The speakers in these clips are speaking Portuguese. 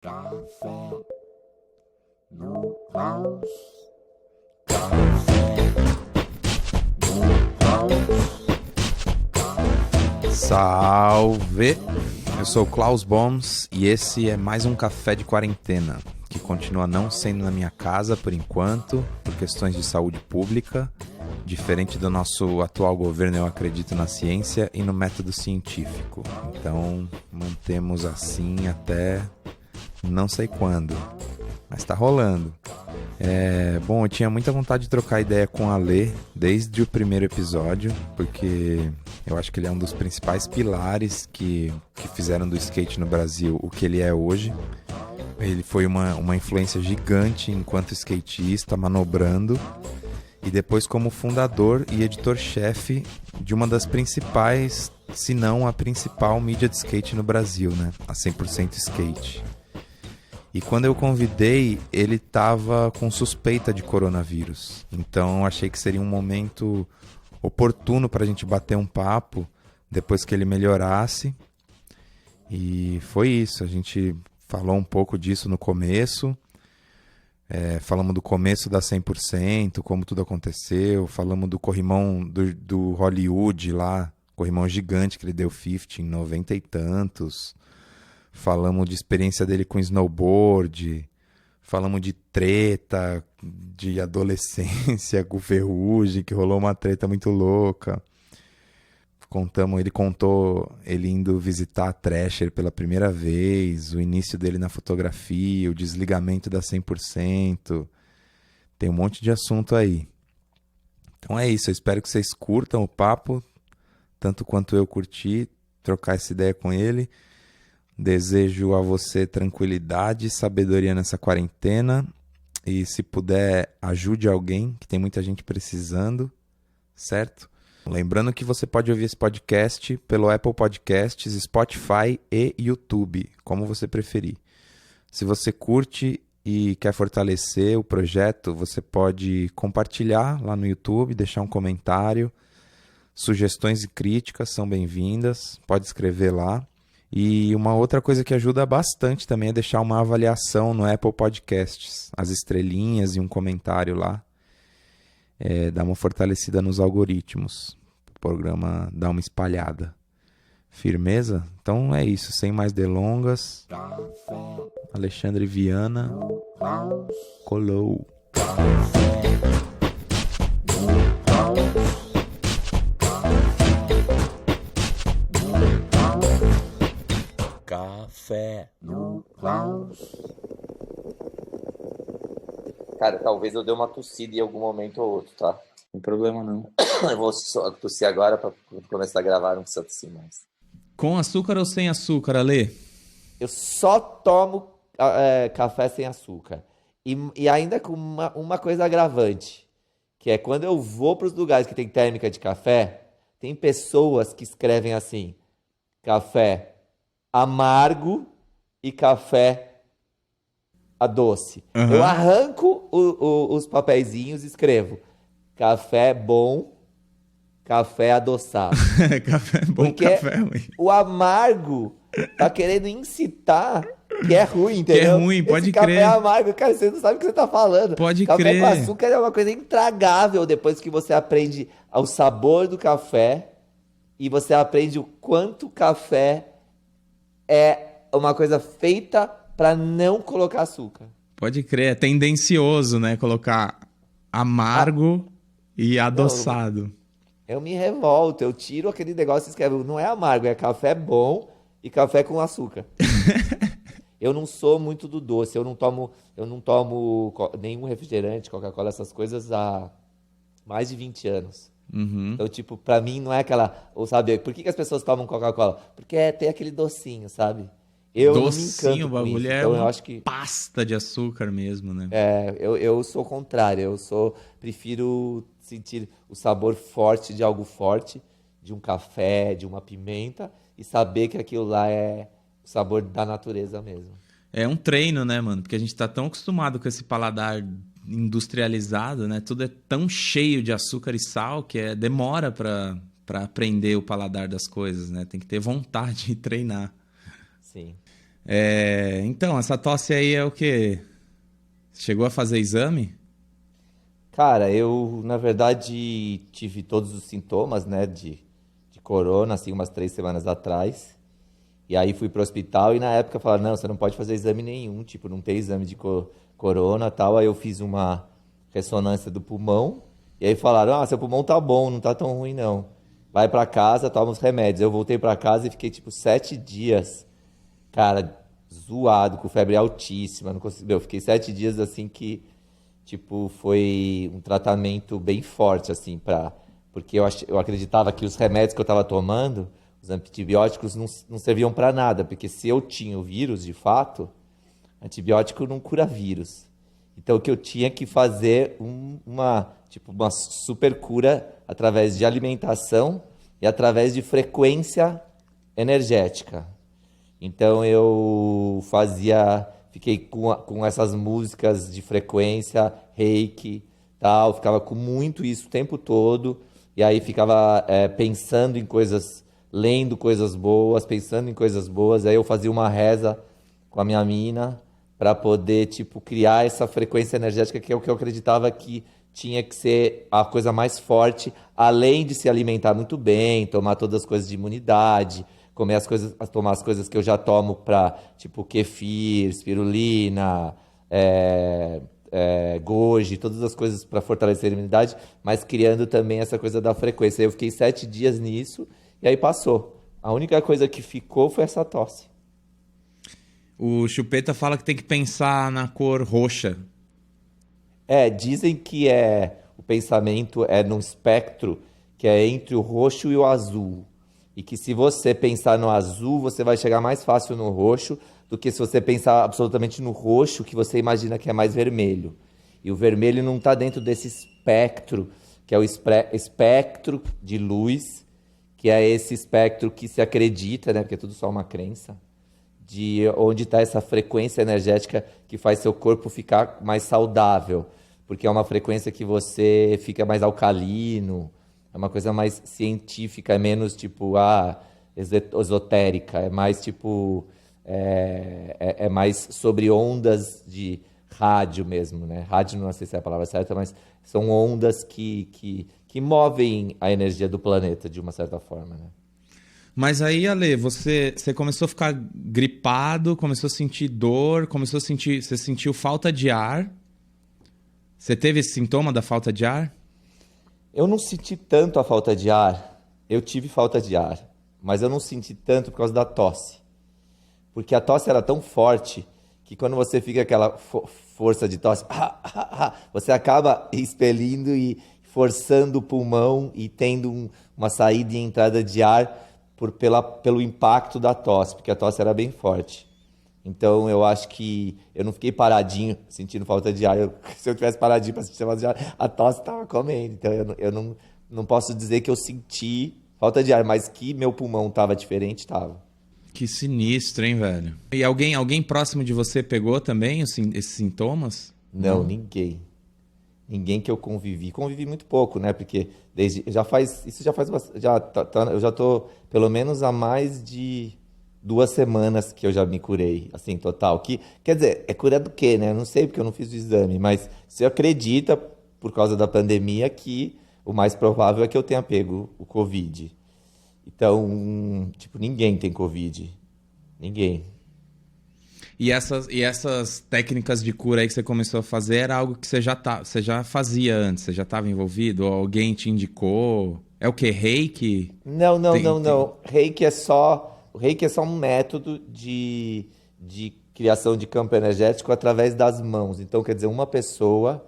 Café no Klaus. Café no Klaus. Salve! Eu sou o Klaus Boms e esse é mais um Café de Quarentena, que continua não sendo na minha casa por enquanto, por questões de saúde pública. Diferente do nosso atual governo, eu acredito na ciência e no método científico. Então, mantemos assim até não sei quando, mas tá rolando. Bom, eu tinha muita vontade de trocar ideia com a Lê desde o primeiro episódio, porque eu acho que ele é um dos principais pilares que fizeram do skate no Brasil o que ele é hoje. Ele foi uma influência gigante enquanto skatista, manobrando, e depois como fundador e editor-chefe de uma das principais, se não a principal mídia de skate no Brasil, né? A 100% Skate. E quando eu convidei, ele estava com suspeita de coronavírus. Então achei que seria um momento oportuno para a gente bater um papo depois que ele melhorasse. E foi isso, a gente falou um pouco disso no começo. Falamos do começo da 100%, como tudo aconteceu. Falamos do corrimão do Hollywood lá, corrimão gigante que ele deu 50 em 90 e tantos. Falamos de experiência dele com snowboard. Falamos de treta, de adolescência com Ferrugem, que rolou uma treta muito louca. Ele contou ele indo visitar a Thrasher pela primeira vez, o início dele na fotografia, o desligamento da 100%. Tem um monte de assunto aí. Então é isso, eu espero que vocês curtam o papo, tanto quanto eu curti, trocar essa ideia com ele. Desejo a você tranquilidade e sabedoria nessa quarentena. E se puder, ajude alguém, que tem muita gente precisando, certo? Lembrando que você pode ouvir esse podcast pelo Apple Podcasts, Spotify e YouTube, como você preferir. Se você curte e quer fortalecer o projeto, você pode compartilhar lá no YouTube, deixar um comentário. Sugestões e críticas são bem-vindas, pode escrever lá. E uma outra coisa que ajuda bastante também é deixar uma avaliação no Apple Podcasts, as estrelinhas e um comentário lá. Dá uma fortalecida nos algoritmos. O programa dá uma espalhada. Firmeza? Então é isso, sem mais delongas. Café Alexandre Viana no Klaus. colou. No Klaus. Café no Klaus. Cara, talvez eu dê uma tossida em algum momento ou outro, tá? Não tem problema não. Eu vou só tossir agora pra começar a gravar, não precisa tossir mais. Com açúcar ou sem açúcar, Alê? Eu só tomo café sem açúcar. E ainda com uma coisa agravante, que é quando eu vou pros lugares que tem térmica de café, tem pessoas que escrevem assim, café amargo e café a doce. Uhum. Eu arranco os papeizinhos e escrevo café bom, café adoçado. Café bom, Porque café ruim. o amargo tá querendo incitar que é ruim, entendeu? ruim, pode Esse café crer. amargo, cara, você não sabe o que você tá falando. Pode Café crer. com açúcar é uma coisa intragável depois que você aprende o sabor do café e você aprende o quanto café é uma coisa feita para não colocar açúcar. Pode crer, é tendencioso, né? Colocar amargo e adoçado. Eu me revolto, eu tiro aquele negócio e escrevo, não é amargo, é café bom e café com açúcar. Eu não sou muito do doce, eu não tomo nenhum refrigerante, Coca-Cola, essas coisas há mais de 20 anos. Uhum. Então, tipo, pra mim não é aquela, ou sabe, por que as pessoas tomam Coca-Cola? Porque tem aquele docinho, sabe? Eu não me Docinho, encanto o com isso. bagulho é Então, eu uma acho que pasta de açúcar mesmo, né? eu sou o contrário, prefiro sentir o sabor forte de algo forte, de um café, de uma pimenta, e saber que aquilo lá é o sabor da natureza mesmo. É um treino, né, mano? Porque a gente tá tão acostumado com esse paladar industrializado, né? Tudo é tão cheio de açúcar e sal que demora pra aprender o paladar das coisas, né? Tem que ter vontade e treinar. Sim. Então, essa tosse aí é o quê? Chegou a fazer exame? Cara, eu, na verdade, tive todos os sintomas, né, de corona, assim, umas 3 semanas atrás. E aí fui pro hospital e na época falaram, não, você não pode fazer exame nenhum, tipo, não tem exame de corona e tal. Aí eu fiz uma ressonância do pulmão e aí falaram, seu pulmão tá bom, não tá tão ruim não. Vai pra casa, toma os remédios. Eu voltei pra casa e fiquei, tipo, 7 dias, cara, zoado, com febre altíssima, não consegui, eu fiquei 7 dias assim que, tipo, foi um tratamento bem forte, assim, porque eu acreditava que os remédios que eu estava tomando, os antibióticos, não serviam para nada, porque se eu tinha o vírus, de fato, antibiótico não cura vírus. Então, o que eu tinha que fazer uma super cura através de alimentação e através de frequência energética. Então eu fiquei com essas músicas de frequência, reiki, tal, ficava com muito isso o tempo todo, e aí ficava pensando em coisas, lendo coisas boas, pensando em coisas boas, aí eu fazia uma reza com a minha mina para poder, tipo, criar essa frequência energética que é o que eu acreditava que tinha que ser a coisa mais forte, além de se alimentar muito bem, tomar todas as coisas de imunidade, tomar as coisas que eu já tomo para, tipo, kefir, spirulina, goji, todas as coisas para fortalecer a imunidade, mas criando também essa coisa da frequência. Eu fiquei 7 dias nisso e aí passou. A única coisa que ficou foi essa tosse. O Chupeta fala que tem que pensar na cor roxa. Dizem que o pensamento é num espectro que é entre o roxo e o azul. E que se você pensar no azul, você vai chegar mais fácil no roxo do que se você pensar absolutamente no roxo, que você imagina que é mais vermelho. E o vermelho não está dentro desse espectro, que é o espectro de luz, que é esse espectro que se acredita, né, porque é tudo só uma crença, de onde está essa frequência energética que faz seu corpo ficar mais saudável. Porque é uma frequência que você fica mais alcalino, é uma coisa mais científica, é menos tipo, esotérica, é mais tipo, é mais sobre ondas de rádio mesmo, né? Rádio não sei se é a palavra certa, mas são ondas que movem a energia do planeta de uma certa forma, né? Mas aí, Ale, você começou a ficar gripado, começou a sentir dor, você sentiu falta de ar. Você teve esse sintoma da falta de ar? Eu não senti tanto a falta de ar. Eu tive falta de ar, mas eu não senti tanto por causa da tosse. Porque a tosse era tão forte que quando você fica aquela força de tosse, você acaba expelindo e forçando o pulmão e tendo uma saída e entrada de ar pelo impacto da tosse, porque a tosse era bem forte. Então eu acho que eu não fiquei paradinho sentindo falta de ar. Se eu tivesse paradinho para sentir falta de ar, a tosse estava comendo. Então eu não posso dizer que eu senti falta de ar, mas que meu pulmão estava diferente, estava. Que sinistro, hein, velho? E alguém próximo de você pegou também esses sintomas? Não, ninguém. Ninguém que eu convivi. Convivi muito pouco, né? Porque eu já tô pelo menos há mais de 2 semanas que eu já me curei, assim, total. Quer dizer, é cura do quê, né? Eu não sei porque eu não fiz o exame, mas você acredita, por causa da pandemia, que o mais provável é que eu tenha pego o Covid. Então, tipo, ninguém tem Covid. Ninguém. E essas técnicas de cura aí que você começou a fazer era algo que você já fazia antes? Você já estava envolvido? Ou alguém te indicou? É o quê? Reiki? Não. O reiki é só um método de criação de campo energético através das mãos. Então, quer dizer, uma pessoa,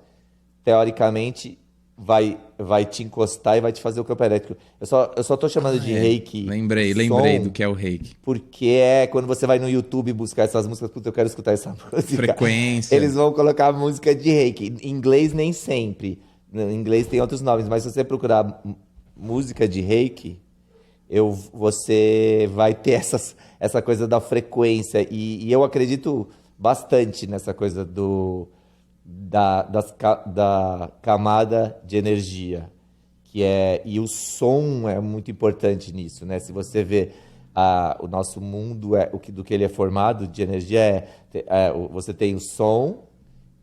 teoricamente, vai te encostar e vai te fazer o campo elétrico. Eu só tô chamando de reiki. Lembrei do que é o reiki. Porque é quando você vai no YouTube buscar essas músicas, puta, eu quero escutar essa música. Frequência. Eles vão colocar música de reiki. Em inglês, nem sempre. Em inglês tem outros nomes, mas se você procurar música de reiki, você vai ter essa coisa da frequência. E eu acredito bastante nessa coisa da camada de energia, e o som é muito importante nisso, né? Se você vê o nosso mundo, do que ele é formado de energia você tem o som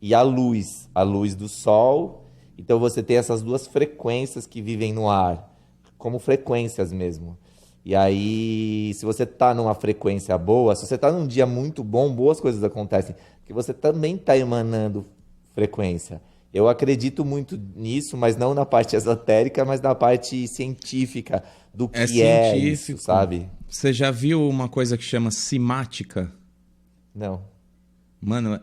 e a luz do sol. Então você tem essas duas frequências que vivem no ar, como frequências mesmo. E aí, se você tá numa frequência boa, se você tá num dia muito bom, boas coisas acontecem, porque você também tá emanando frequência. Eu acredito muito nisso, mas não na parte esotérica, mas na parte científica do que é isso, sabe? Você já viu uma coisa que chama simática? Não. Mano,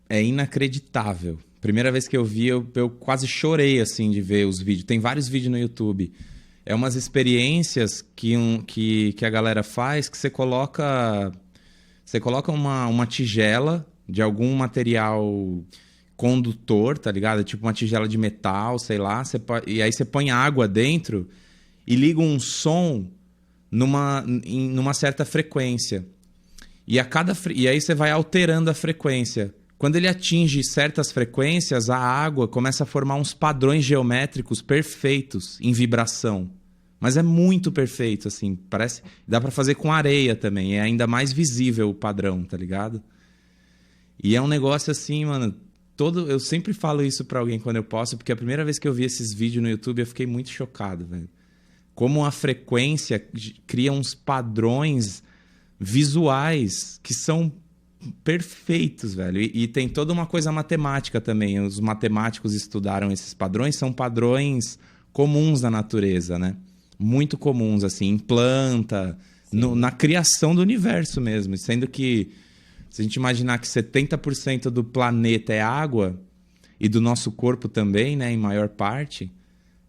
é inacreditável. Primeira vez que eu vi, eu quase chorei, assim, de ver os vídeos. Tem vários vídeos no YouTube. É umas experiências que a galera faz que você coloca uma tigela de algum material condutor, tá ligado? Tipo uma tigela de metal, sei lá. E aí você põe água dentro e liga um som numa certa frequência. E aí você vai alterando a frequência. Quando ele atinge certas frequências, a água começa a formar uns padrões geométricos perfeitos em vibração. Mas é muito perfeito, assim, parece... Dá pra fazer com areia também, é ainda mais visível o padrão, tá ligado? E é um negócio assim, mano, eu sempre falo isso pra alguém quando eu posso, porque a primeira vez que eu vi esses vídeos no YouTube, eu fiquei muito chocado, velho. Como a frequência cria uns padrões visuais que são perfeitos, velho. E tem toda uma coisa matemática também. Os matemáticos estudaram esses padrões, são padrões comuns na natureza, né? Muito comuns, assim, em planta, na criação do universo mesmo. Sendo que, se a gente imaginar que 70% do planeta é água, e do nosso corpo também, né, em maior parte,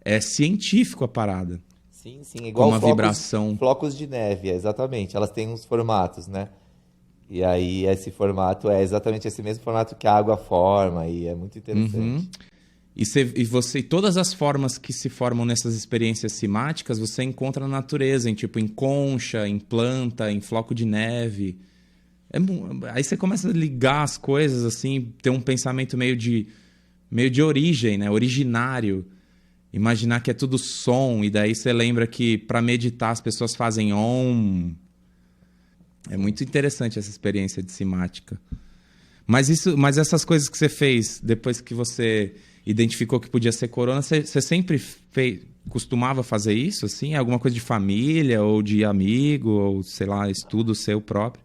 é científico a parada. Sim, igual como a vibração. Flocos de neve, exatamente. Elas têm uns formatos, né? E aí esse formato é exatamente esse mesmo formato que a água forma, e é muito interessante. Uhum. E todas as formas que se formam nessas experiências simáticas, você encontra na natureza, em concha, em planta, em floco de neve. Aí você começa a ligar as coisas, assim, ter um pensamento meio de origem, né? Originário. Imaginar que é tudo som, e daí você lembra que para meditar as pessoas fazem Om. É muito interessante essa experiência de simática. Mas essas coisas que você fez depois que você identificou que podia ser corona, você sempre costumava fazer isso, assim? Alguma coisa de família ou de amigo, ou sei lá, estudo seu próprio?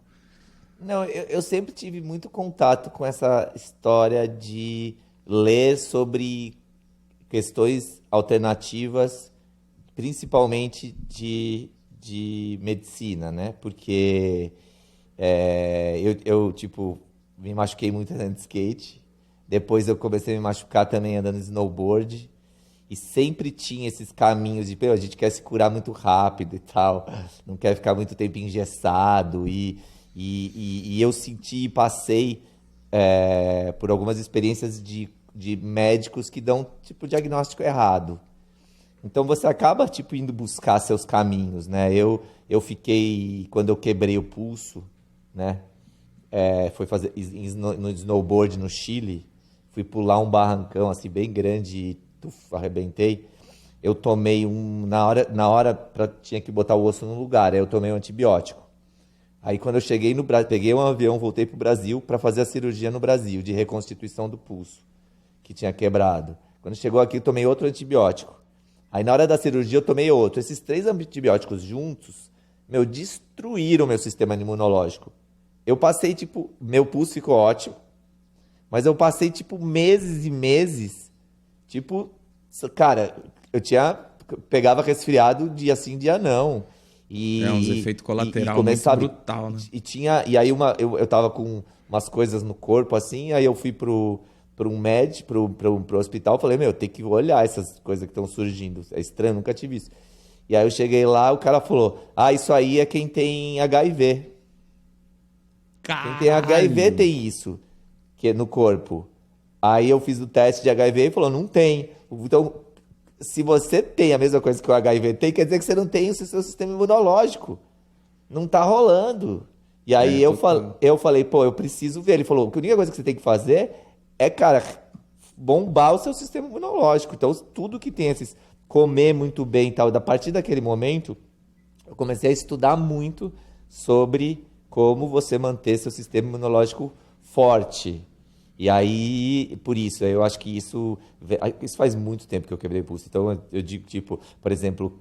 Não, eu sempre tive muito contato com essa história de ler sobre questões alternativas, principalmente de medicina, né? Porque eu me machuquei muito andando de skate. Depois eu comecei a me machucar também andando de snowboard. E sempre tinha esses caminhos de, a gente quer se curar muito rápido e tal. Não quer ficar muito tempo engessado. E eu senti e passei por algumas experiências de médicos que dão, diagnóstico errado. Então você acaba, indo buscar seus caminhos, né? Eu fiquei, quando eu quebrei o pulso, né? Foi fazer no snowboard no Chile, fui pular um barrancão, assim, bem grande e arrebentei. Eu tomei na hora tinha que botar o osso no lugar, aí eu tomei um antibiótico. Aí quando eu cheguei no Brasil, peguei um avião, voltei pro Brasil para fazer a cirurgia no Brasil, de reconstituição do pulso, que tinha quebrado. Quando chegou aqui, eu tomei outro antibiótico. Aí na hora da cirurgia eu tomei outro. Esses 3 antibióticos juntos, destruíram o meu sistema imunológico. Eu passei, meu pulso ficou ótimo, mas eu passei, meses e meses, cara, pegava resfriado dia sim, dia não. Uns efeitos colaterais muito brutal, né? E aí eu tava com umas coisas no corpo, assim, aí eu fui pro hospital, falei, tem que olhar essas coisas que estão surgindo. É estranho, nunca tive isso. E aí eu cheguei lá, o cara falou, isso aí é quem tem HIV. Caralho. Quem tem HIV tem isso, que é no corpo. Aí eu fiz o teste de HIV e falou, não tem. Então, se você tem a mesma coisa que o HIV tem, quer dizer que você não tem o seu sistema imunológico. Não tá rolando. E aí eu falei, eu preciso ver. Ele falou, a única coisa que você tem que fazer cara, bombar o seu sistema imunológico. Então, tudo que tem comer muito bem e tal, a partir daquele momento, eu comecei a estudar muito sobre como você manter seu sistema imunológico forte. E aí, por isso, eu acho que isso faz muito tempo que eu quebrei pulso. Então, eu digo, tipo, por exemplo,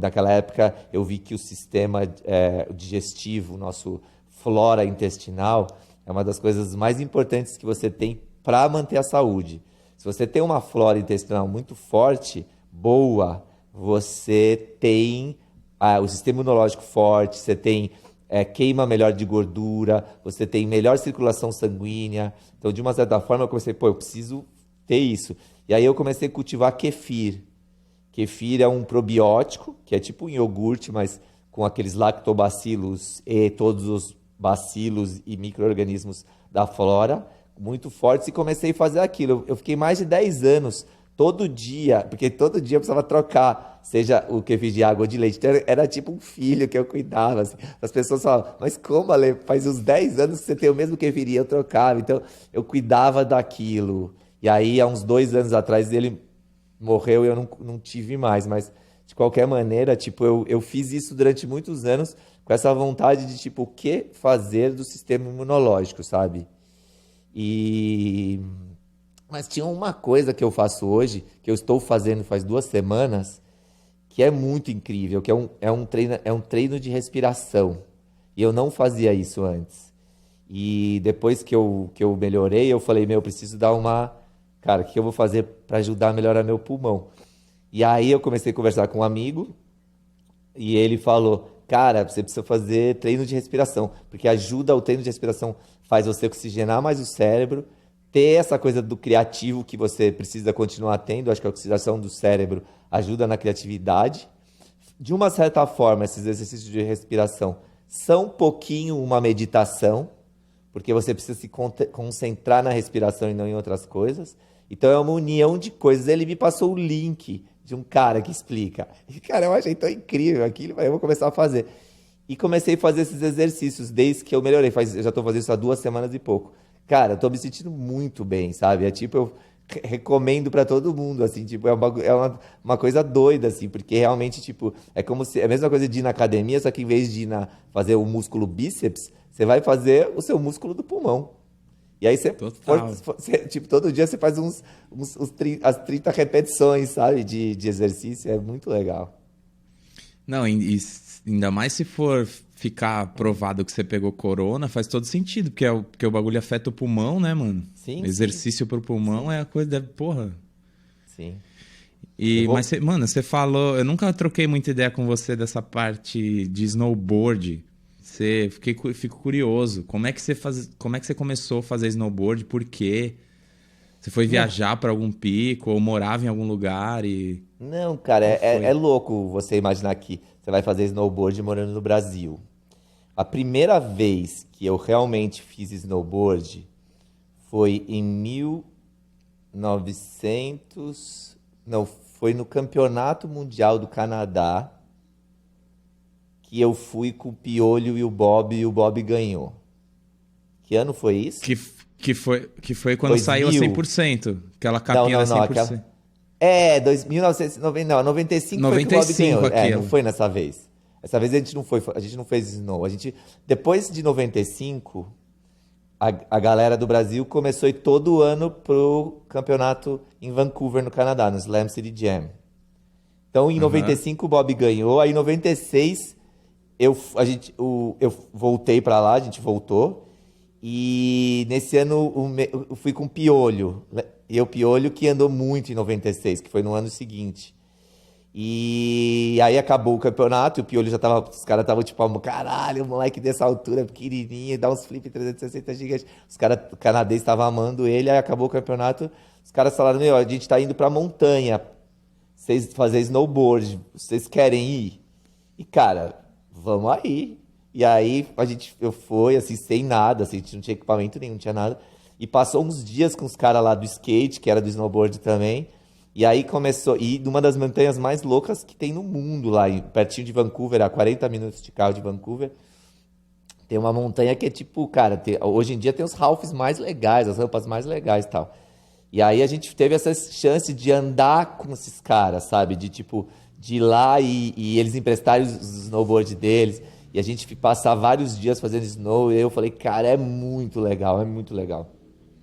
naquela época eu vi que o sistema digestivo, nosso flora intestinal, é uma das coisas mais importantes que você tem para manter a saúde. Se você tem uma flora intestinal muito forte, boa, você tem o sistema imunológico forte, você tem queima melhor de gordura, você tem melhor circulação sanguínea. Então, de uma certa forma, eu comecei, eu preciso ter isso. E aí eu comecei a cultivar kefir. Kefir é um probiótico, que é tipo um iogurte, mas com aqueles lactobacilos e todos os bacilos e micro-organismos da flora, muito fortes, e comecei a fazer aquilo. Eu fiquei mais de 10 anos, todo dia, porque todo dia eu precisava trocar, seja o kefir de água ou de leite. Então, era tipo um filho que eu cuidava. Assim. As pessoas falavam, mas como, Ale? Faz uns 10 anos que você tem o mesmo kefir e eu trocava. Então, eu cuidava daquilo. E aí, há uns 2 anos atrás, ele morreu e eu não tive mais. Mas, de qualquer maneira, tipo, eu fiz isso durante muitos anos com essa vontade de, tipo, o que fazer do sistema imunológico, sabe? Mas tinha uma coisa que eu faço hoje, que eu estou fazendo faz 2 semanas, que é muito incrível, que é um treino de respiração. E eu não fazia isso antes. E depois que eu melhorei, eu falei, eu preciso dar uma... Cara, o que eu vou fazer para ajudar a melhorar meu pulmão? E aí eu comecei a conversar com um amigo, e ele falou, cara, você precisa fazer treino de respiração, porque o treino de respiração faz você oxigenar mais o cérebro, ter essa coisa do criativo que você precisa continuar tendo. Acho que a oxidação do cérebro ajuda na criatividade. De uma certa forma, esses exercícios de respiração são um pouquinho uma meditação, porque você precisa se concentrar na respiração e não em outras coisas. Então é uma união de coisas. Ele me passou o link de um cara que explica. E, cara, eu achei tão incrível aquilo, eu vou começar a fazer. E comecei a fazer esses exercícios desde que eu melhorei. Eu já estou fazendo isso há 2 semanas e pouco. Cara, eu tô me sentindo muito bem, sabe? Eu recomendo pra todo mundo, assim, tipo, uma coisa doida, assim, porque realmente, tipo, é como se, é a mesma coisa de ir na academia, só que em vez de ir fazer o músculo bíceps, você vai fazer o seu músculo do pulmão. E aí tipo, todo dia você faz as 30 repetições, sabe, de exercício, é muito legal. Não, e ainda mais se for ficar provado que você pegou corona, faz todo sentido, porque o bagulho afeta o pulmão, né, mano? Sim. Exercício pro pulmão é a coisa, porra. Sim. Mas, mano, você falou, eu nunca troquei muita ideia com você dessa parte de snowboard. Fico curioso, como é que você começou a fazer snowboard? Por quê? Você foi viajar para algum pico ou morava em algum lugar e... Não, cara, é louco você imaginar que você vai fazer snowboard morando no Brasil. A primeira vez que eu realmente fiz snowboard foi em 1900... Não, foi no Campeonato Mundial do Canadá que eu fui com o Piolho e o Bob ganhou. Que ano foi isso? Que foi quando saiu a 100%. Aquela capinha da 100%. É, 1990, não, 95 foi que o Bob ganhou. Não foi nessa vez. Essa vez a gente não fez snow. Depois de 95, a galera do Brasil começou a ir todo ano pro campeonato em Vancouver, no Canadá, no Slam City Jam. Então, em 95 o Bob ganhou, aí em 96 eu voltei pra lá, a gente voltou, e nesse ano eu fui com o Piolho, e o Piolho que andou muito em 96, que foi no ano seguinte. E aí acabou o campeonato, e o Piolho os caras estavam tipo, caralho, o moleque dessa altura, pequenininho, dá uns flip 360 gigas. Os caras canadenses estavam amando ele, aí acabou o campeonato, os caras falaram, a gente tá indo pra montanha, vocês fazer snowboard, vocês querem ir? E cara, vamos aí. E aí eu fui, assim, sem nada, assim, a gente não tinha equipamento nenhum, não tinha nada. E passou uns dias com os caras lá do skate, que era do snowboard também. E aí começou, e numa das montanhas mais loucas que tem no mundo lá, pertinho de Vancouver, a 40 minutos de carro de Vancouver, tem uma montanha que é tipo, cara, hoje em dia tem os halfs mais legais, as rampas mais legais e tal. E aí a gente teve essa chance de andar com esses caras, sabe? De tipo, de ir lá e eles emprestarem os snowboard deles. E a gente passar vários dias fazendo snow. E eu falei, cara, é muito legal, é muito legal.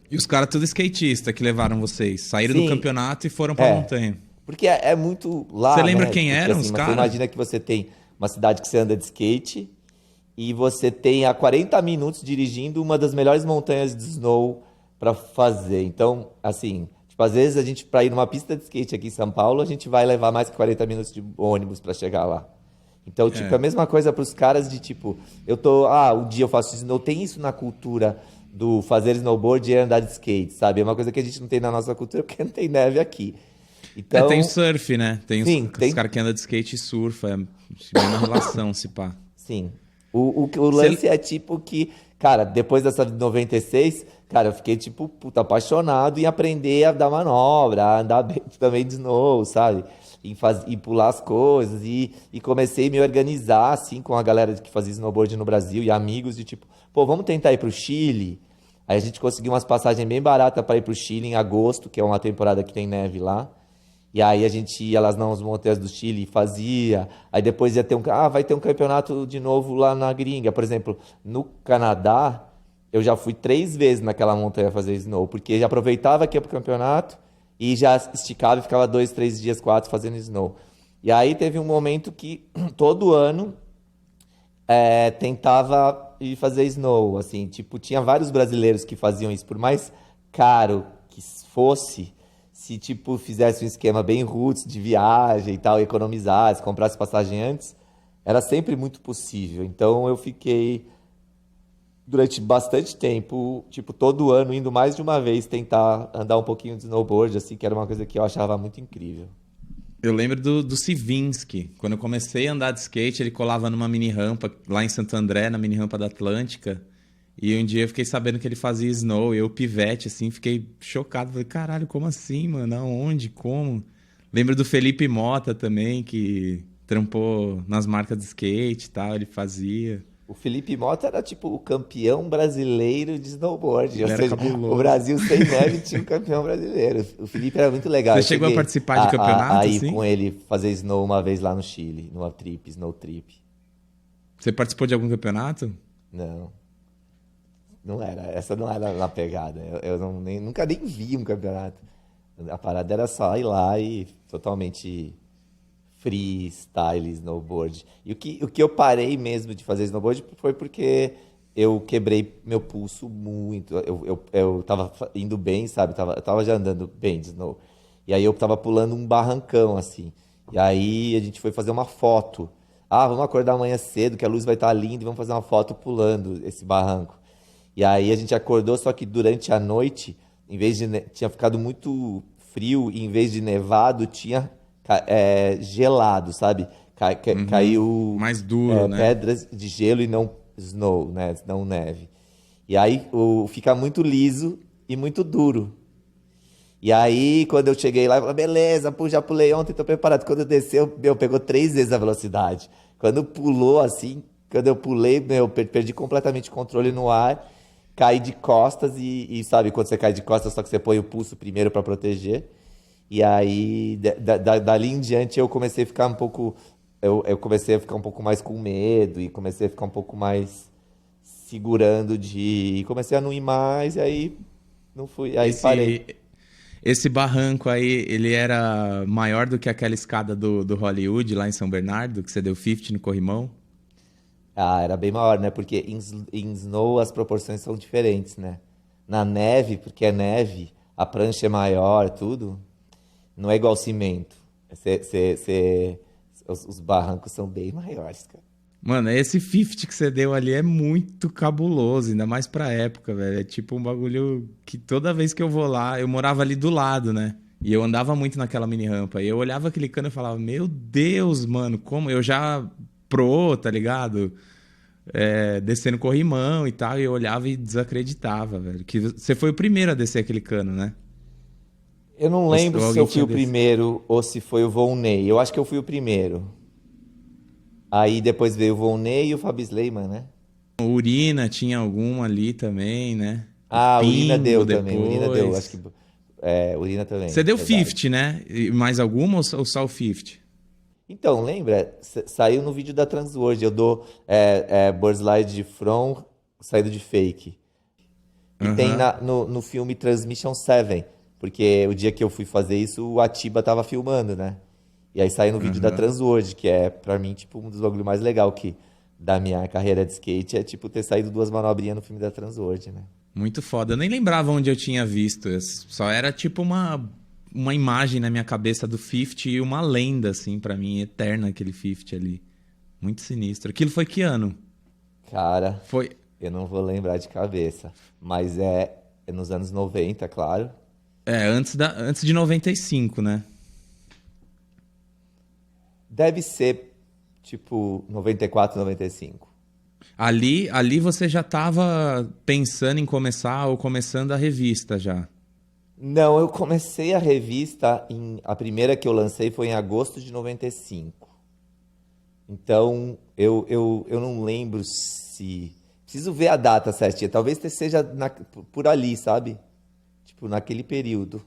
E os caras tudo skatista que levaram vocês. Saíram Sim. do campeonato e foram pra montanha. Porque é muito lá, Você lembra né? quem Porque, eram assim, os mas caras? Você imagina que você tem uma cidade que você anda de skate e você tem a 40 minutos dirigindo uma das melhores montanhas de snow para fazer. Então, assim, tipo, às vezes a gente, para ir numa pista de skate aqui em São Paulo, a gente vai levar mais que 40 minutos de ônibus para chegar lá. Então, tipo, é a mesma coisa para os caras de tipo, um dia eu faço snow, tem isso na cultura do fazer snowboard e andar de skate, sabe? É uma coisa que a gente não tem na nossa cultura porque não tem neve aqui. Então, tem o surf, né? Tem sim, os caras que andam de skate e surfa. É uma relação, se pá. sim. O lance é tipo que, cara, depois dessa de 96, cara, eu fiquei tipo, puta, apaixonado em aprender a dar manobra, a andar também de snow, sabe? Em pular as coisas. E comecei a me organizar, assim, com a galera que fazia snowboard no Brasil e amigos de tipo, pô, vamos tentar ir pro Chile. Aí a gente conseguiu umas passagens bem baratas para ir pro Chile em agosto, que é uma temporada que tem neve lá. E aí a gente ia lá nas montanhas do Chile e fazia. Aí depois ia ter vai ter um campeonato de novo lá na gringa. Por exemplo, no Canadá, eu já fui 3 vezes naquela montanha fazer snow, porque já aproveitava que ia pro campeonato e já esticava e ficava 2, 3 dias, 4 fazendo snow. E aí teve um momento que todo ano tentava ir fazer snow, assim, tipo, tinha vários brasileiros que faziam isso, por mais caro que fosse, se, tipo, fizesse um esquema bem roots de viagem e tal, economizasse, comprasse passagem antes, era sempre muito possível. Então, eu fiquei, durante bastante tempo, tipo, todo ano, indo mais de uma vez tentar andar um pouquinho de snowboard, assim, que era uma coisa que eu achava muito incrível. Eu lembro do Sivinsky. Quando eu comecei a andar de skate, ele colava numa mini rampa lá em Santo André, na mini rampa da Atlântica. E um dia eu fiquei sabendo que ele fazia snow. E eu, pivete, assim, fiquei chocado. Falei, caralho, como assim, mano? Aonde? Como? Lembro do Felipe Mota também, que trampou nas marcas de skate e tal. Ele fazia. O Felipe Mota era tipo o campeão brasileiro de snowboard. Ele Ou era seja, cabuloso. o Brasil sem neve tinha um campeão brasileiro. O Felipe era muito legal. Você Eu chegou a cheguei participar de campeonato, a ir assim? com ele fazer snow uma vez lá no Chile, numa trip, snow trip. Você participou de algum campeonato? Não. Não era. Essa não era na pegada. Eu nunca nem vi um campeonato. A parada era só ir lá e totalmente freestyle snowboard. E o que eu parei mesmo de fazer snowboard foi porque eu quebrei meu pulso muito. Eu tava indo bem, sabe? Eu tava já andando bem de snow. E aí eu tava pulando um barrancão, assim. E aí a gente foi fazer uma foto. Vamos acordar amanhã cedo, que a luz vai estar linda, e vamos fazer uma foto pulando esse barranco. E aí a gente acordou, só que durante a noite, em vez de tinha ficado muito frio, e em vez de nevado, tinha gelado, sabe? Caiu Mais duro, né? pedras de gelo e não snow, né? Não neve. E aí fica muito liso e muito duro. E aí, quando eu cheguei lá, eu falei, beleza, já pulei ontem, tô preparado. Quando eu desceu, pegou 3 vezes a velocidade. Quando pulou assim, quando eu pulei, perdi completamente o controle no ar, caí de costas e sabe, quando você cai de costas, só que você põe o pulso primeiro para proteger. E aí, dali em diante, eu comecei a ficar um pouco... Eu comecei a ficar um pouco mais com medo e comecei a ficar um pouco mais segurando e comecei a não ir mais, e aí não fui, aí parei. Esse barranco aí, ele era maior do que aquela escada do Hollywood lá em São Bernardo, que você deu 50 no corrimão? Era bem maior, né? Porque em snow as proporções são diferentes, né? Na neve, porque é neve, a prancha é maior, tudo. Não é igual cimento. Os barrancos são bem maiores, cara. Mano, esse 50 que você deu ali é muito cabuloso, ainda mais pra época, velho. É tipo um bagulho que toda vez que eu vou lá, eu morava ali do lado, né? E eu andava muito naquela mini rampa. E eu olhava aquele cano e falava, meu Deus, mano, como? Eu já tá ligado? Descendo corrimão e tal. E eu olhava e desacreditava, velho. Que você foi o primeiro a descer aquele cano, né? Eu não lembro se eu fui o desse. primeiro ou se foi o Volney. Eu acho que eu fui o primeiro. Aí depois veio o Volney e o Fabio Sleiman, né? Urina tinha alguma ali também, né? A Urina deu depois. também. Urina deu, acho que. Urina também. Você deu verdade. 50, né? E mais alguma ou só o 50? Então, lembra? Saiu no vídeo da Transworld. Eu dou Slide de From saindo de fake. E tem Aham. no filme Transmission 7. Porque o dia que eu fui fazer isso, o Atiba tava filmando, né? E aí saiu no vídeo da Aham. Transworld, que é, pra mim, tipo, um dos bagulhos mais legais da minha carreira de skate. É, tipo, ter saído 2 manobrinhas no filme da Transworld, né? Muito foda. Eu nem lembrava onde eu tinha visto. Só era tipo uma imagem na minha cabeça do 50 e uma lenda, assim, pra mim, eterna aquele 50 ali. Muito sinistro. Aquilo foi que ano? Cara, Foi. eu não vou lembrar de cabeça. Mas é nos anos 90, claro. É, antes de 95, né? Deve ser, tipo, 94, 95. Ali você já tava pensando em começar ou começando a revista já. Não, eu comecei a revista, a primeira que eu lancei foi em agosto de 95. Então, eu não lembro se... Preciso ver a data certinha. Talvez seja por ali, sabe? Tipo, naquele período.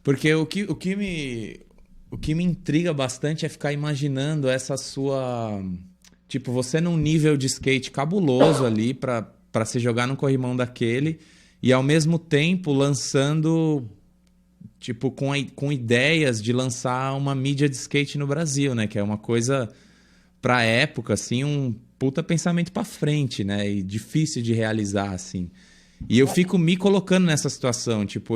Porque o que me intriga bastante é ficar imaginando essa sua. Tipo, você num nível de skate cabuloso ali pra se jogar num corrimão daquele e ao mesmo tempo lançando, tipo, com ideias de lançar uma mídia de skate no Brasil, né? Que é uma coisa, pra época, assim, um puta pensamento pra frente, né? E difícil de realizar, assim. E eu fico me colocando nessa situação, tipo,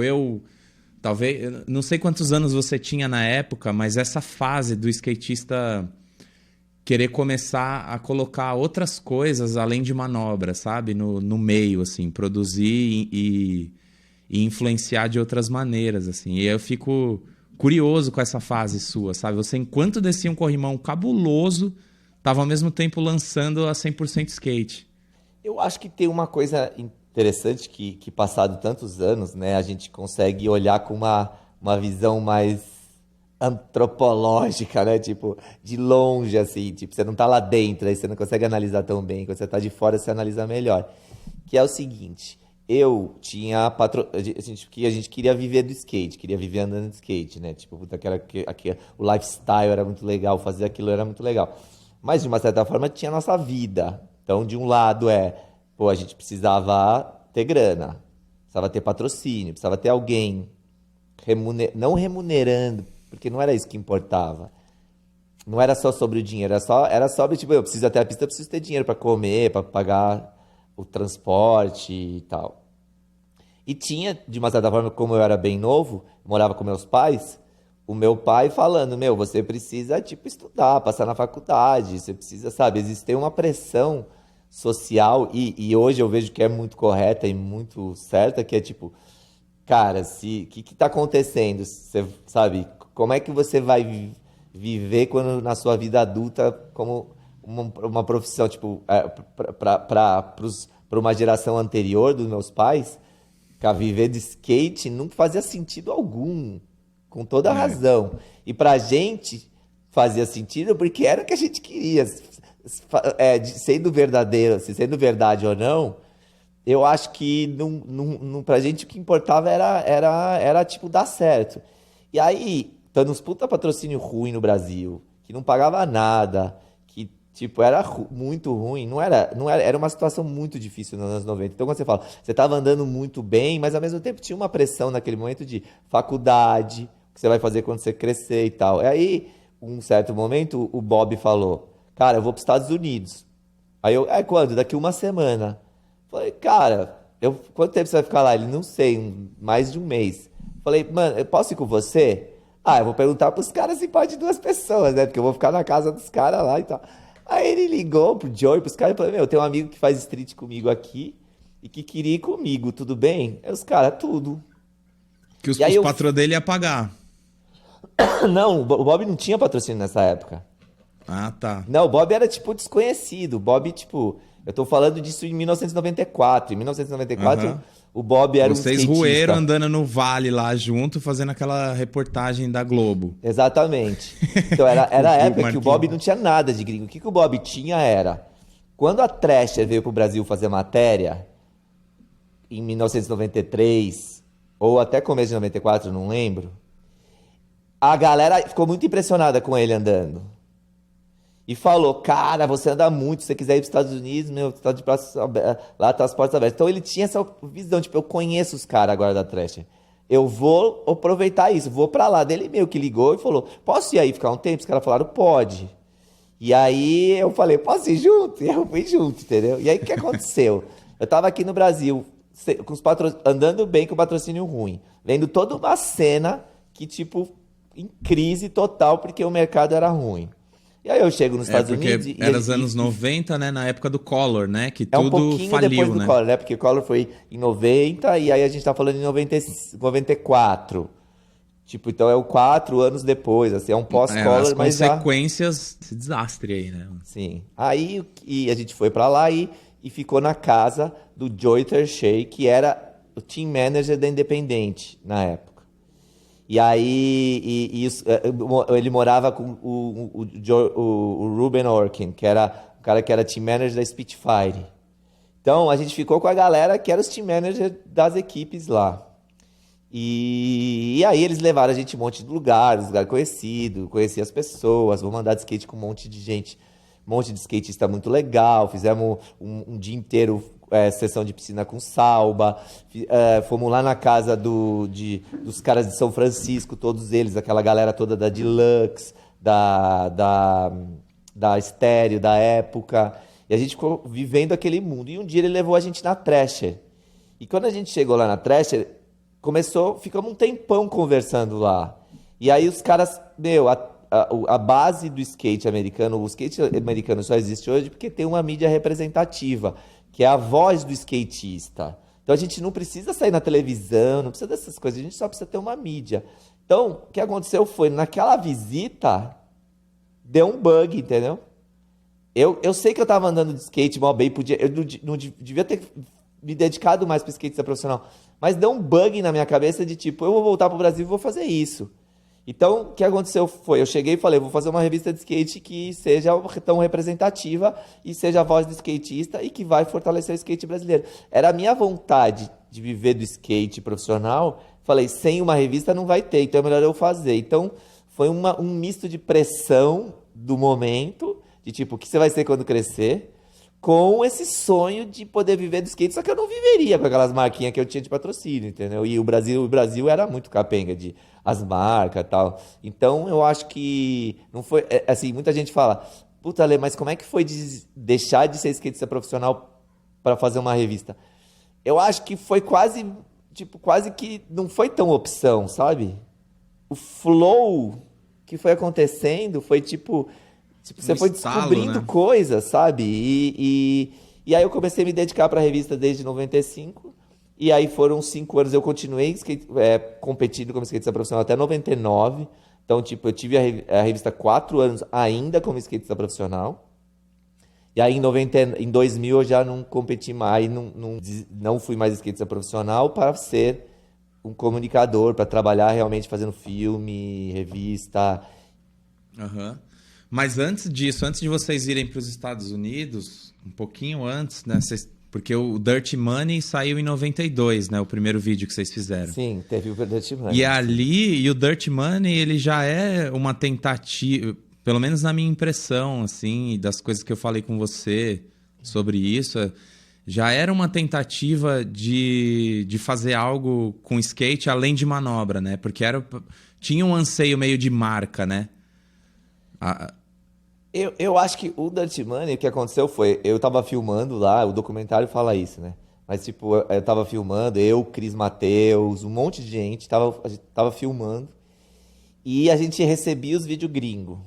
talvez, eu não sei quantos anos você tinha na época, mas essa fase do skatista querer começar a colocar outras coisas além de manobra, sabe? No meio, assim, produzir e influenciar de outras maneiras, assim. E eu fico curioso com essa fase sua, sabe? Você, enquanto descia um corrimão cabuloso, tava ao mesmo tempo lançando a 100% skate. Eu acho que tem uma coisa interessante que passado tantos anos, né, a gente consegue olhar com uma visão mais antropológica, né? Tipo, de longe, assim. Tipo, você não tá lá dentro, aí você não consegue analisar tão bem. Quando você tá de fora, você analisa melhor. Que é o seguinte, eu tinha a gente queria viver do skate, queria viver andando de skate, né? Tipo, puta, o lifestyle era muito legal, fazer aquilo era muito legal. Mas, de uma certa forma, tinha a nossa vida. Então, de um lado pô, a gente precisava ter grana, precisava ter patrocínio, precisava ter alguém não remunerando, porque não era isso que importava. Não era só sobre o dinheiro, era sobre, tipo, eu preciso até a pista, eu preciso ter dinheiro para comer, para pagar o transporte e tal. E tinha, de uma certa forma, como eu era bem novo, morava com meus pais, o meu pai falando, meu, você precisa, tipo, estudar, passar na faculdade, você precisa, sabe, existe uma pressão social, e hoje eu vejo que é muito correta e muito certa, que é tipo, cara, que tá acontecendo? Você sabe, como é que você vai viver quando na sua vida adulta como uma profissão, tipo, para uma geração anterior dos meus pais, cara, viver de skate não fazia sentido algum, com toda a É. razão. E pra gente fazia sentido porque era o que a gente queria. Sendo verdadeiro, se sendo verdade ou não, eu acho que pra gente o que importava era tipo, dar certo. E aí, dando uns puta patrocínio ruim no Brasil, que não pagava nada, que, tipo, era muito ruim, era uma situação muito difícil nos anos 90. Então, quando você fala, você tava andando muito bem, mas ao mesmo tempo tinha uma pressão naquele momento de faculdade, o que você vai fazer quando você crescer e tal. E aí, um certo momento, o Bob falou, cara, eu vou para os Estados Unidos. Aí eu, quando? Daqui uma semana. Falei, cara, quanto tempo você vai ficar lá? Ele, não sei, mais de um mês. Falei, mano, eu posso ir com você? Ah, eu vou perguntar pros caras se pode 2 pessoas, né? Porque eu vou ficar na casa dos caras lá e tal. Aí ele ligou pro Joey, pros caras e falou, meu, tem um amigo que faz street comigo aqui e que queria ir comigo, tudo bem? Aí os caras, tudo. Que E aí os eu... patrões dele ia pagar. Não, o Bob não tinha patrocínio nessa época. Ah, tá. Não, o Bob era, tipo, desconhecido. O Bob, tipo... Eu tô falando disso em 1994. Em 1994, Aham. o Bob era um Vocês skatista. roeram andando no vale lá junto, fazendo aquela reportagem da Globo. Exatamente. Então, era Com a o época que o Marquinhos. Bob não tinha nada de gringo. O que o Bob tinha era... Quando a Thrasher veio pro Brasil fazer matéria, em 1993, ou até começo de 94, não lembro, A galera ficou muito impressionada com ele andando. E falou, cara, você anda muito, se você quiser ir para os Estados Unidos, meu, você tá de braços abertos, lá tá as portas abertas. Então ele tinha essa visão, tipo, eu conheço os caras agora da Thrasher. Eu vou aproveitar isso, vou pra lá. Dele meio que ligou e falou, posso ir aí ficar um tempo? Os caras falaram, pode. E aí eu falei, posso ir junto? E eu fui junto, entendeu? E aí o que aconteceu? Eu tava aqui no Brasil, com os andando bem com o patrocínio ruim, vendo toda uma cena que, tipo, em crise total, porque o mercado era ruim. E aí eu chego nos Estados Unidos... Era os anos 90, né? Na época do Collor, né? Que é um tudo pouquinho faliu, depois do né? Collor, né? Porque o Collor foi em 90 e aí a gente tá falando em 94. Tipo, então é o 4 anos depois, assim, é um pós-Collor, as mas já... consequências desse desastre aí, né? Sim. Aí e a gente foi pra lá e ficou na casa do Joey Tershey, que era o team manager da Independente na época. E aí ele morava com o Ruben Orkin, que era o cara que era team manager da Spitfire. Então a gente ficou com a galera que era os team manager das equipes lá. E aí eles levaram a gente em um monte de lugares, lugar conhecido, conheci as pessoas, vamos andar de skate com um monte de gente, um monte de skatista muito legal, fizemos um dia inteiro sessão de piscina com salba, fomos lá na casa dos caras de São Francisco, todos eles, aquela galera toda da Deluxe, da Estéreo, da época, e a gente ficou vivendo aquele mundo. E um dia ele levou a gente na Thrasher. E quando a gente chegou lá na Thrasher, ficamos um tempão conversando lá. E aí os caras, a base do skate americano, o skate americano só existe hoje porque tem uma mídia representativa, que é a voz do skatista. Então a gente não precisa sair na televisão, não precisa dessas coisas, a gente só precisa ter uma mídia. Então, o que aconteceu foi, naquela visita, deu um bug, entendeu? Eu sei que eu tava andando de skate mal bem, eu não devia ter me dedicado mais para skate ser profissional, mas deu um bug na minha cabeça de tipo, eu vou voltar pro Brasil e vou fazer isso. Então, o que aconteceu foi, eu cheguei e falei, vou fazer uma revista de skate que seja tão representativa e seja a voz do skatista e que vai fortalecer o skate brasileiro. Era a minha vontade de viver do skate profissional. Falei, sem uma revista não vai ter, então é melhor eu fazer. Então, foi um misto de pressão do momento, de tipo, o que você vai ser quando crescer, com esse sonho de poder viver do skate, só que eu não viveria com aquelas marquinhas que eu tinha de patrocínio, entendeu? E o Brasil era muito capenga de as marcas e tal. Então, eu acho que não foi... assim, muita gente fala, puta, Lê, mas como é que foi deixar de ser skatista profissional para fazer uma revista? Eu acho que foi quase que não foi tão opção, sabe? O flow que foi acontecendo foi tipo você foi descobrindo, né, coisas, sabe? E aí eu comecei a me dedicar para a revista desde 95. E aí foram 5 anos, eu continuei competindo como skatista profissional até 99. Então, tipo, eu tive a revista 4 anos ainda como skatista profissional. E aí em 2000 eu já não competi mais, não fui mais skatista profissional para ser um comunicador, para trabalhar realmente fazendo filme, revista. Aham. Mas antes disso, antes de vocês irem para os Estados Unidos, um pouquinho antes, né? Porque o Dirty Money saiu em 92, né? O primeiro vídeo que vocês fizeram. Sim, teve o Dirty Money. E o Dirty Money, ele já é uma tentativa, pelo menos na minha impressão, assim, das coisas que eu falei com você sobre isso, já era uma tentativa de fazer algo com skate além de manobra, né? Porque tinha um anseio meio de marca, né? Eu acho que o Dirty Money, o que aconteceu foi, eu tava filmando lá, o documentário fala isso, né? Mas, tipo, eu tava filmando, Cris Mateus, um monte de gente, a gente tava filmando, e a gente recebia os vídeos gringos.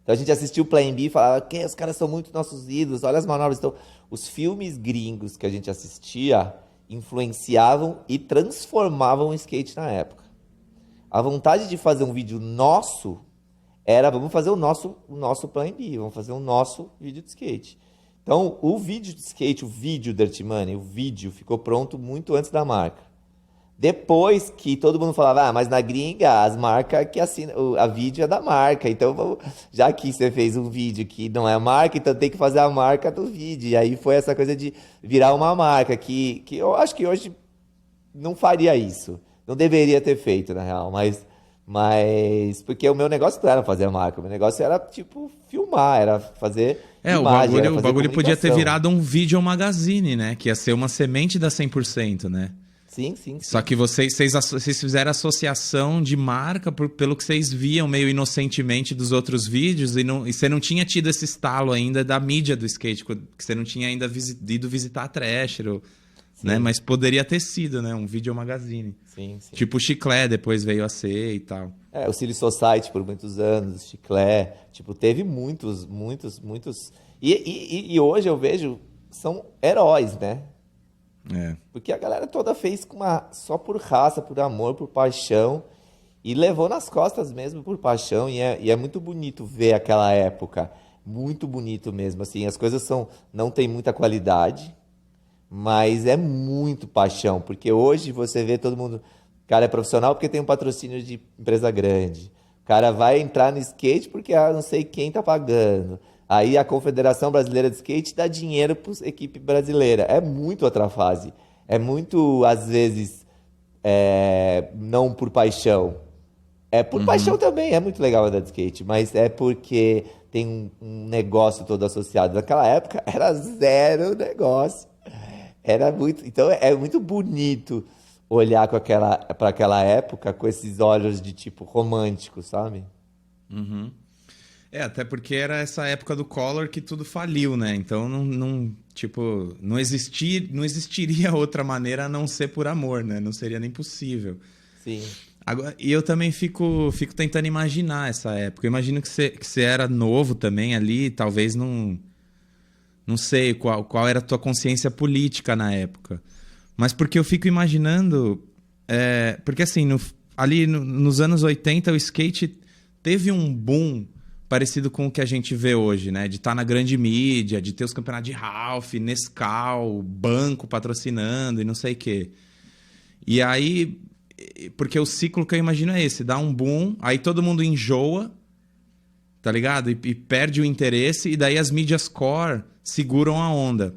Então a gente assistia o Plan B e falava, que os caras são muito nossos ídolos, olha as manobras. Então, os filmes gringos que a gente assistia influenciavam e transformavam o skate na época. A vontade de fazer um vídeo nosso era, vamos fazer o nosso Plan B, vamos fazer o nosso vídeo de skate. Então, o vídeo de skate, o vídeo Dirty Money, o vídeo ficou pronto muito antes da marca. Depois que todo mundo falava, mas na gringa, as marcas que assinam, a vídeo é da marca, então já que você fez um vídeo que não é marca, então tem que fazer a marca do vídeo. E aí foi essa coisa de virar uma marca, que eu acho que hoje não faria isso. Não deveria ter feito, na real, mas Mas, porque o meu negócio não era fazer marca, o meu negócio era, tipo, filmar, era fazer É, imagem, era o fazer bagulho podia ter comunicação. virado um video magazine, né? Que ia ser uma semente da 100%, né? Sim, sim, sim. Só que vocês fizeram associação de marca pelo que vocês viam meio inocentemente dos outros vídeos e você não tinha tido esse estalo ainda da mídia do skate, que você não tinha ainda ido visitar a Thrasher, né? Mas poderia ter sido, né? Um video magazine. Sim, sim. Tipo o Chiclé depois veio a ser e tal. O Silly Society por muitos anos, o Chiclé, tipo, teve muitos. E hoje eu vejo, são heróis, né? É. Porque a galera toda fez só por raça, por amor, por paixão, e levou nas costas mesmo por paixão, e é muito bonito ver aquela época, muito bonito mesmo, assim, as coisas não tem muita qualidade, mas é muito paixão, porque hoje você vê todo mundo, o cara é profissional porque tem um patrocínio de empresa grande, o cara vai entrar no skate porque não sei quem tá pagando, aí a Confederação Brasileira de Skate dá dinheiro para a equipe brasileira, é muito outra fase, é muito, às vezes, não por paixão, é por paixão também, é muito legal andar de skate, mas é porque tem um negócio todo associado, naquela época era zero negócio. Era muito, então é muito bonito olhar para aquela época com esses olhos de tipo romântico, sabe? É, até porque era essa época do Collor que tudo faliu, né? Então tipo, não existiria outra maneira a não ser por amor, né? Não seria nem possível. Sim. Agora, e eu também fico tentando imaginar essa época. Eu imagino que você era novo também ali, talvez não sei qual era a tua consciência política na época. Mas porque eu fico imaginando... porque assim, nos anos 80, o skate teve um boom parecido com o que a gente vê hoje, né? De estar na grande mídia, de ter os campeonatos de Ralph, Nescau, banco patrocinando e não sei o quê. E aí... Porque o ciclo que eu imagino é esse. Dá um boom, aí todo mundo enjoa, tá ligado? E perde o interesse, e daí as mídias core seguram a onda.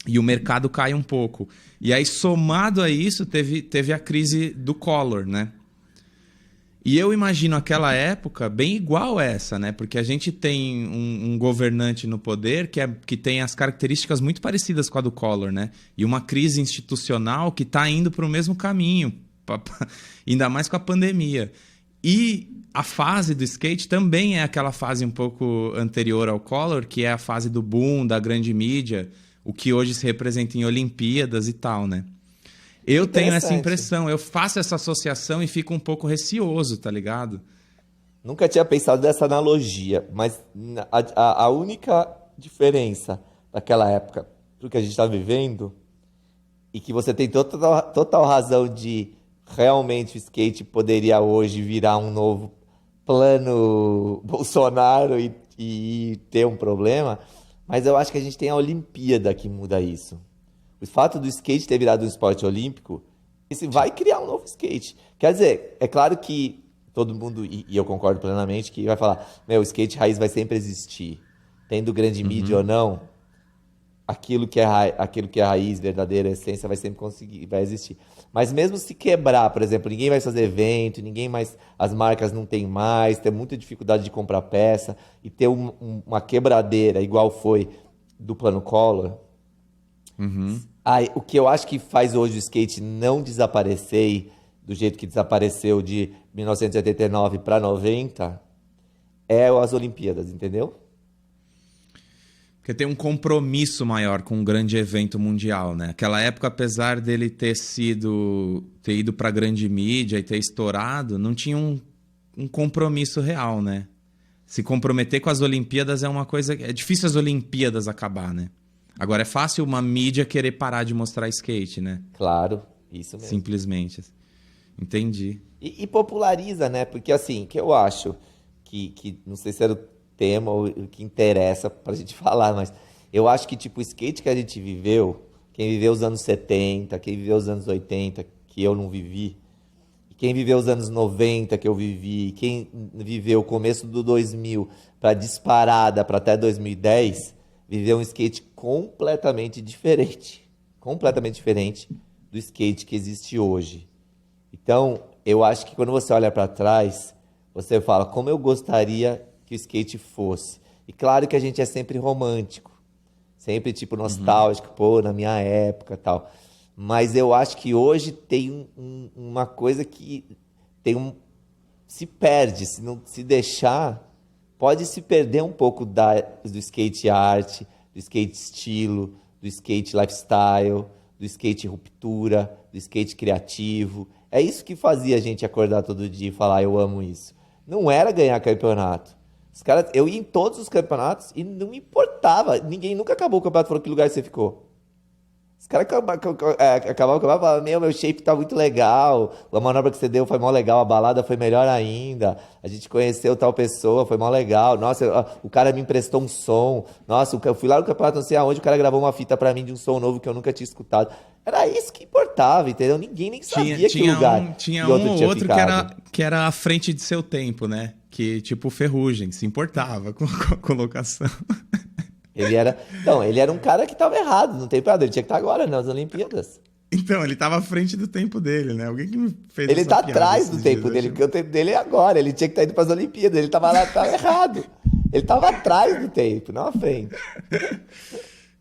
E o mercado cai um pouco. E aí, somado a isso, teve a crise do Collor, né? E eu imagino aquela época bem igual essa, né? Porque a gente tem um governante no poder que tem as características muito parecidas com a do Collor, né? E uma crise institucional que está indo para o mesmo caminho, ainda mais com a pandemia. E a fase do skate também é aquela fase um pouco anterior ao Collor, que é a fase do boom, da grande mídia, o que hoje se representa em Olimpíadas e tal, né? Eu tenho essa impressão, eu faço essa associação e fico um pouco receoso, tá ligado? Nunca tinha pensado dessa analogia, mas a única diferença daquela época pro que a gente está vivendo, e que você tem total razão de realmente o skate poderia hoje virar um novo plano Bolsonaro e ter um problema, mas eu acho que a gente tem a Olimpíada que muda isso. O fato do skate ter virado um esporte olímpico, isso vai criar um novo skate. Quer dizer, é claro que todo mundo, e eu concordo plenamente, que vai falar, o skate raiz vai sempre existir. Tendo grande mídia ou não, aquilo que é raiz, verdadeira essência, vai sempre vai existir. Mas mesmo se quebrar, por exemplo, ninguém vai fazer evento, as marcas não tem mais, tem muita dificuldade de comprar peça, e ter uma quebradeira igual foi do Plano Collor, aí, o que eu acho que faz hoje o skate não desaparecer do jeito que desapareceu de 1989 para 90 é as Olimpíadas, entendeu? Porque tem um compromisso maior com um grande evento mundial, né? Aquela época, apesar dele ter ido para grande mídia e ter estourado, não tinha um compromisso real, né? Se comprometer com as Olimpíadas é uma coisa... É difícil as Olimpíadas acabar, né? Agora, é fácil uma mídia querer parar de mostrar skate, né? Claro, isso mesmo. Simplesmente. Entendi. E populariza, né? Porque, assim, que eu acho que não sei se era o tema ou o que interessa pra gente falar, mas eu acho que, tipo, o skate que a gente viveu, quem viveu os anos 70, quem viveu os anos 80, que eu não vivi, quem viveu os anos 90, que eu vivi, quem viveu o começo do 2000 pra disparada pra até 2010... viveu um skate completamente diferente do skate que existe hoje. Então, eu acho que quando você olha pra trás, você fala, como eu gostaria que o skate fosse. E claro que a gente é sempre romântico, sempre tipo nostálgico, pô, na minha época e tal. Mas eu acho que hoje tem uma coisa que se perde, se não se deixar, pode se perder um pouco do skate art, do skate estilo, do skate lifestyle, do skate ruptura, do skate criativo. É isso que fazia a gente acordar todo dia e falar, eu amo isso. Não era ganhar campeonato. Os caras, eu ia em todos os campeonatos e não me importava. Ninguém nunca acabou o campeonato e falou que lugar você ficou. Os caras acabavam o campeonato e falavam, meu shape tá muito legal, a manobra que você deu foi mó legal, a balada foi melhor ainda, a gente conheceu tal pessoa, foi mó legal, nossa, o cara me emprestou um som, nossa, eu fui lá no campeonato, não sei aonde, o cara gravou uma fita pra mim de um som novo que eu nunca tinha escutado. Era isso que importava, entendeu? Ninguém nem sabia que lugar tinha que um ou tinha outro ficado. que era à frente de seu tempo, né? Que, tipo, Ferrugem, se importava com a colocação. Ele era um cara que tava errado, não tem piada, ele tinha que estar agora nas Olimpíadas. Então, ele tava à frente do tempo dele, né? Alguém que me fez Ele essa tá piada atrás esses do tempo dias, dele, eu porque o tempo dele é agora. Ele tinha que estar indo pras Olimpíadas. Ele tava lá, tava errado. Ele tava atrás do tempo, não à frente.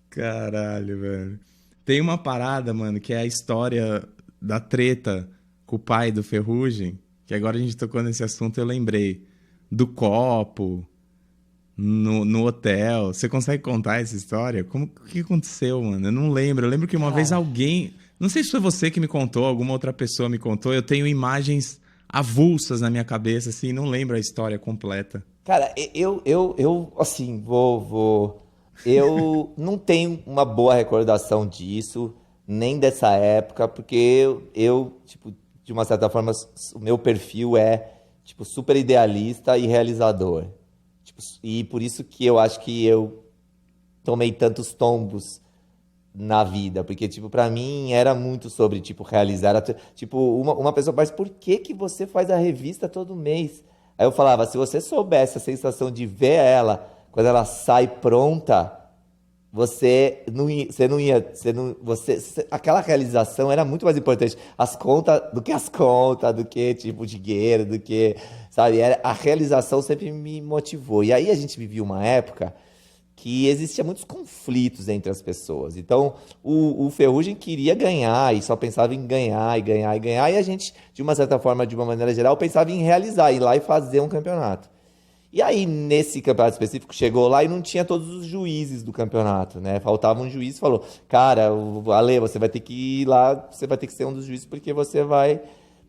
Caralho, velho. Tem uma parada, mano, que é a história da treta com o pai do Ferrugem, que agora a gente tocou nesse assunto, eu lembrei. Do copo, no hotel. Você consegue contar essa história? O que aconteceu, mano? Eu não lembro. Eu lembro que uma vez alguém... Não sei se foi você que me contou, alguma outra pessoa me contou. Eu tenho imagens avulsas na minha cabeça, assim, não lembro a história completa. Cara, eu assim, eu não tenho uma boa recordação disso, nem dessa época, porque eu tipo, de uma certa forma, o meu perfil é, tipo, super idealista e realizador. Tipo, e por isso que eu acho que eu tomei tantos tombos na vida, porque, tipo, pra mim era muito sobre, tipo, realizar, tipo, uma pessoa, mas por que você faz a revista todo mês? Aí eu falava, se você soubesse a sensação de ver ela, quando ela sai pronta, aquela realização era muito mais importante, as contas, do que, tipo, dinheiro, do que, sabe, a realização sempre me motivou, e aí a gente vivia uma época que existia muitos conflitos entre as pessoas. Então, o Ferrugem queria ganhar e só pensava em ganhar, e ganhar, e ganhar. E a gente, de uma certa forma, de uma maneira geral, pensava em realizar, ir lá e fazer um campeonato. E aí, nesse campeonato específico, chegou lá e não tinha todos os juízes do campeonato, né? Faltava um juiz e falou, cara, Ale, você vai ter que ir lá, você vai ter que ser um dos juízes porque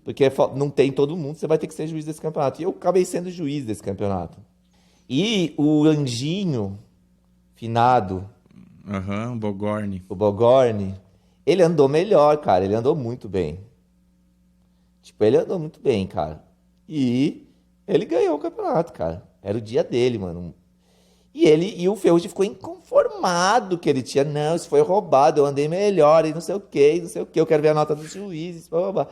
porque não tem todo mundo, você vai ter que ser juiz desse campeonato. E eu acabei sendo juiz desse campeonato. E o Anjinho, finado, Bogorni. o Bogorni, ele andou melhor, cara. Ele andou muito bem. Tipo, ele andou muito bem, cara. E ele ganhou o campeonato, cara. Era o dia dele, mano. E o Ferrugem ficou inconformado que ele tinha. Não, isso foi roubado, eu andei melhor, e não sei o quê, não sei o quê. Eu quero ver a nota dos juízes, blá, blá, blá.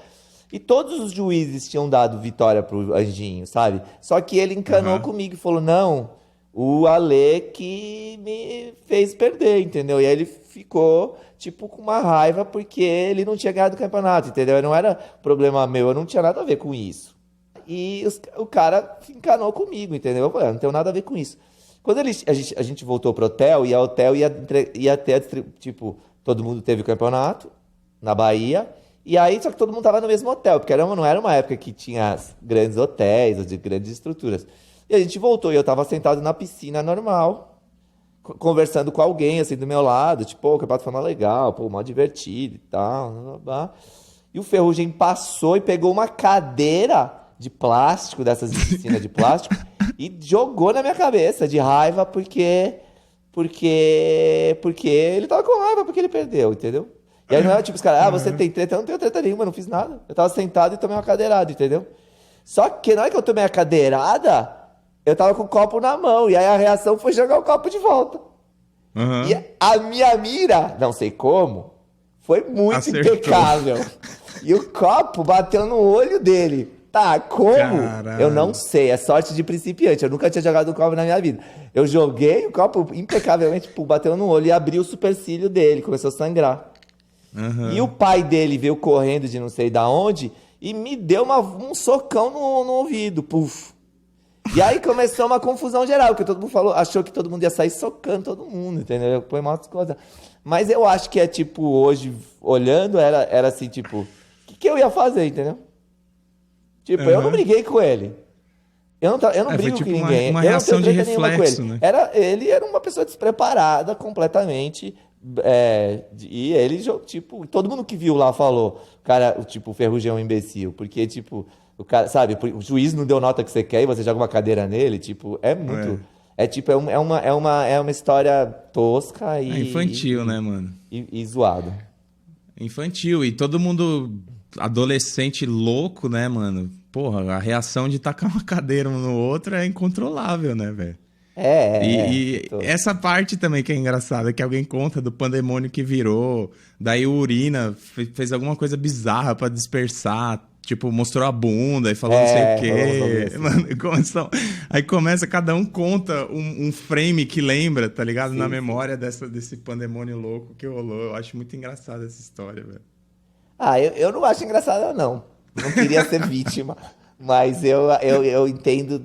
E todos os juízes tinham dado vitória pro Anjinho, sabe? Só que ele encanou comigo e falou, não... O Ale que me fez perder, entendeu? E aí ele ficou, tipo, com uma raiva porque ele não tinha ganhado o campeonato, entendeu? Não era problema meu, eu não tinha nada a ver com isso. E o cara encanou comigo, entendeu? Eu falei, não tenho nada a ver com isso. Quando a gente voltou pro hotel, e o hotel ia ter, tipo, todo mundo teve o campeonato na Bahia, e aí só que todo mundo tava no mesmo hotel, porque não era uma época que tinha grandes hotéis, ou de grandes estruturas. E a gente voltou e eu tava sentado na piscina normal, conversando com alguém, assim, do meu lado, tipo, o campeonato foi mó legal, pô, mó divertido e tal, blá, blá, blá. E o Ferrugem passou e pegou uma cadeira de plástico, dessas de piscina de plástico, e jogou na minha cabeça de raiva porque ele tava com raiva porque ele perdeu, entendeu? E aí não era tipo os caras, você tem treta? Eu não tenho treta nenhuma, não fiz nada. Eu tava sentado e tomei uma cadeirada, entendeu? Só que na hora que eu tomei a cadeirada, eu tava com o copo na mão, e aí a reação foi jogar o copo de volta. E a minha mira, não sei como, foi muito Acertou. impecável. E o copo bateu no olho dele. Tá, como? Caralho. Eu não sei, é sorte de principiante. Eu nunca tinha jogado um copo na minha vida. Eu joguei o copo impecavelmente, bateu no olho e abriu o supercílio dele, começou a sangrar. E o pai dele veio correndo de não sei da onde e me deu um socão no ouvido, puf. E aí começou uma confusão geral, porque todo mundo achou que todo mundo ia sair socando todo mundo, entendeu? Foi uma coisa. Mas eu acho que é tipo, hoje, olhando, era assim, tipo, o que eu ia fazer, entendeu? Tipo, eu não briguei com ele. Eu não brigo foi tipo com ninguém. uma Eu reação não de tenho treta nenhuma com reflexo, ele. né? Ele era uma pessoa despreparada completamente. E ele, tipo, todo mundo que viu lá falou, cara, tipo, o Ferrugem é um imbecil. Porque, tipo, o cara, sabe, o juiz não deu nota que você quer e você joga uma cadeira nele, tipo, é muito. É uma história tosca e. É infantil, né, mano? E zoada. Infantil. E todo mundo adolescente louco, né, mano? Porra, a reação de tacar uma cadeira um no outro é incontrolável, né, velho? E essa parte também que é engraçada, que alguém conta do pandemônio que virou, daí o Urina fez alguma coisa bizarra pra dispersar, tipo, mostrou a bunda e falou não sei o quê. Mano, aí começa, cada um conta um frame que lembra, tá ligado? Sim, na memória desse pandemônio louco que rolou. Eu acho muito engraçada essa história, velho. Eu não acho engraçado, não. Não queria ser vítima, mas eu entendo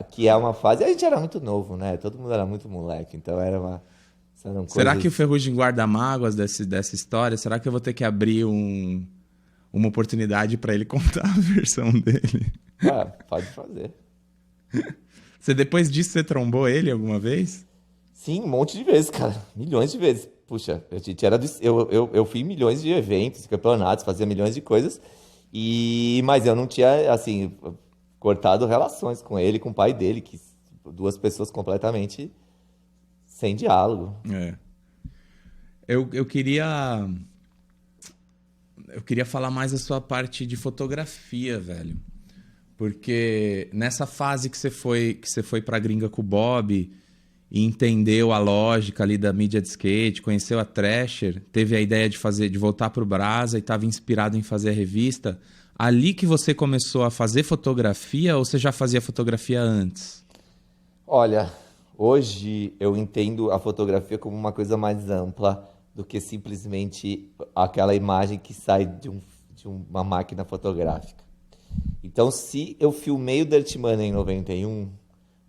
que é uma fase. A gente era muito novo, né? Todo mundo era muito moleque, então eram Será que o Ferrugem guarda mágoas dessa história? Será que eu vou ter que abrir uma oportunidade pra ele contar a versão dele? Pode fazer. Depois disso, você trombou ele alguma vez? Sim, um monte de vezes, cara. Milhões de vezes. Puxa, a gente eu fui em milhões de eventos, campeonatos, fazia milhões de coisas, mas eu não tinha, assim, cortado relações com ele, com o pai dele, que duas pessoas completamente sem diálogo. Eu queria falar mais da sua parte de fotografia, velho. Porque nessa fase que você foi pra gringa com o Bob e entendeu a lógica ali da mídia de skate, conheceu a Thrasher, teve a ideia de voltar pro Brasa e estava inspirado em fazer a revista, ali que você começou a fazer fotografia ou você já fazia fotografia antes? Olha, hoje eu entendo a fotografia como uma coisa mais ampla do que simplesmente aquela imagem que sai de uma máquina fotográfica. Então, se eu filmei o Dirty Money em 91,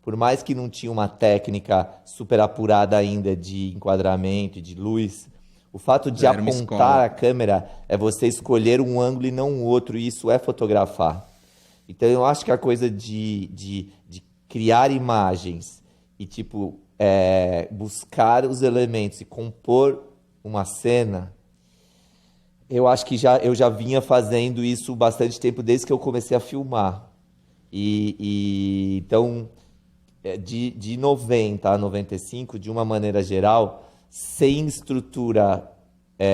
por mais que não tinha uma técnica super apurada ainda de enquadramento e de luz, o fato de apontar a câmera é você escolher um ângulo e não um outro, e isso é fotografar. Então, eu acho que a coisa de criar imagens e tipo buscar os elementos e compor uma cena, eu acho que eu já vinha fazendo isso bastante tempo, desde que eu comecei a filmar. Então, de 90 a 95, de uma maneira geral, sem estrutura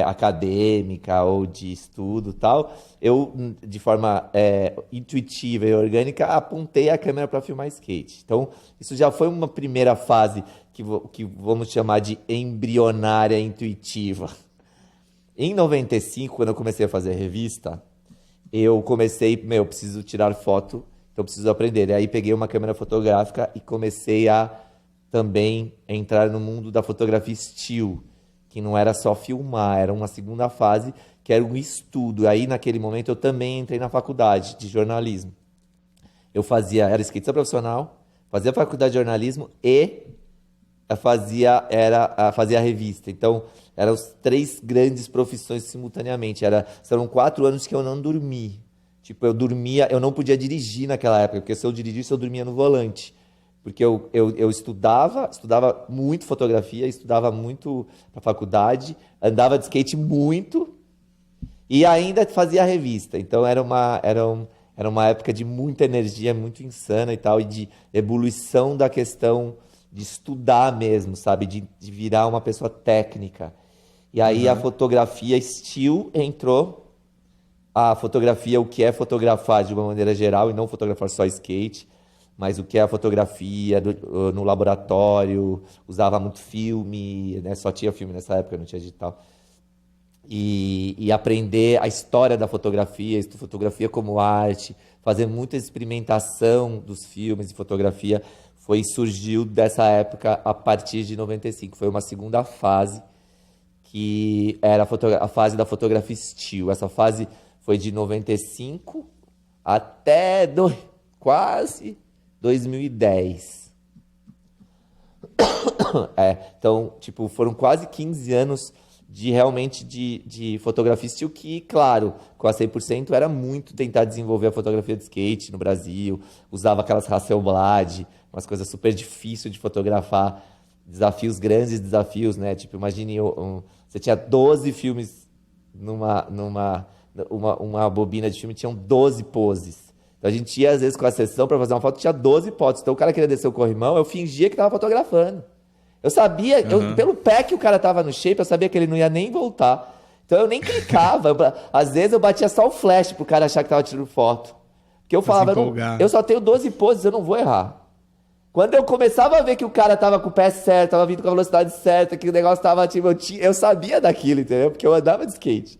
acadêmica ou de estudo e tal, eu, de forma intuitiva e orgânica, apontei a câmera para filmar skate. Então, isso já foi uma primeira fase que vamos chamar de embrionária intuitiva. Em 95, quando eu comecei a fazer revista, eu comecei, eu preciso tirar foto, então eu preciso aprender. E aí peguei uma câmera fotográfica e comecei a também entrar no mundo da fotografia still, que não era só filmar, era uma segunda fase, que era um estudo. Aí, naquele momento, eu também entrei na faculdade de jornalismo. Era skatista profissional, fazia faculdade de jornalismo e fazia a revista. Então, eram as 3 grandes profissões simultaneamente. Foram 4 anos que eu não dormi. Tipo, eu não podia dirigir naquela época, porque se eu dirigisse, eu dormia no volante. Porque eu estudava muito fotografia, estudava muito na faculdade, andava de skate muito e ainda fazia a revista. Então era uma época de muita energia, muito insana e tal, e de evolução da questão de estudar mesmo, sabe? De virar uma pessoa técnica. E aí a fotografia still entrou. A fotografia, o que é fotografar de uma maneira geral, e não fotografar só skate, mas o que é a fotografia no laboratório, usava muito filme, né? Só tinha filme nessa época, não tinha digital. E aprender a história da fotografia como arte, fazer muita experimentação dos filmes de fotografia, surgiu dessa época a partir de 95. Foi uma segunda fase que era a fase da fotografia still. Essa fase foi de 95 até quase 2010. Então, tipo, foram quase 15 anos realmente de fotografia still, que, claro, com a 100% era muito tentar desenvolver a fotografia de skate no Brasil, usava aquelas Hasselblad, umas coisas super difíceis de fotografar, desafios, grandes desafios, né? Tipo, imagine, você tinha 12 filmes uma bobina de filme, tinham 12 poses. Então a gente ia, às vezes, com a sessão para fazer uma foto, tinha 12 fotos. Então o cara queria descer o corrimão, eu fingia que estava fotografando. Eu sabia, pelo pé que o cara tava no shape, eu sabia que ele não ia nem voltar. Então eu nem clicava. Às vezes eu batia só o flash pro cara achar que tava tirando foto. Porque eu falava, eu só tenho 12 poses, eu não vou errar. Quando eu começava a ver que o cara tava com o pé certo, tava vindo com a velocidade certa, que o negócio tava tipo, eu sabia daquilo, entendeu? Porque eu andava de skate.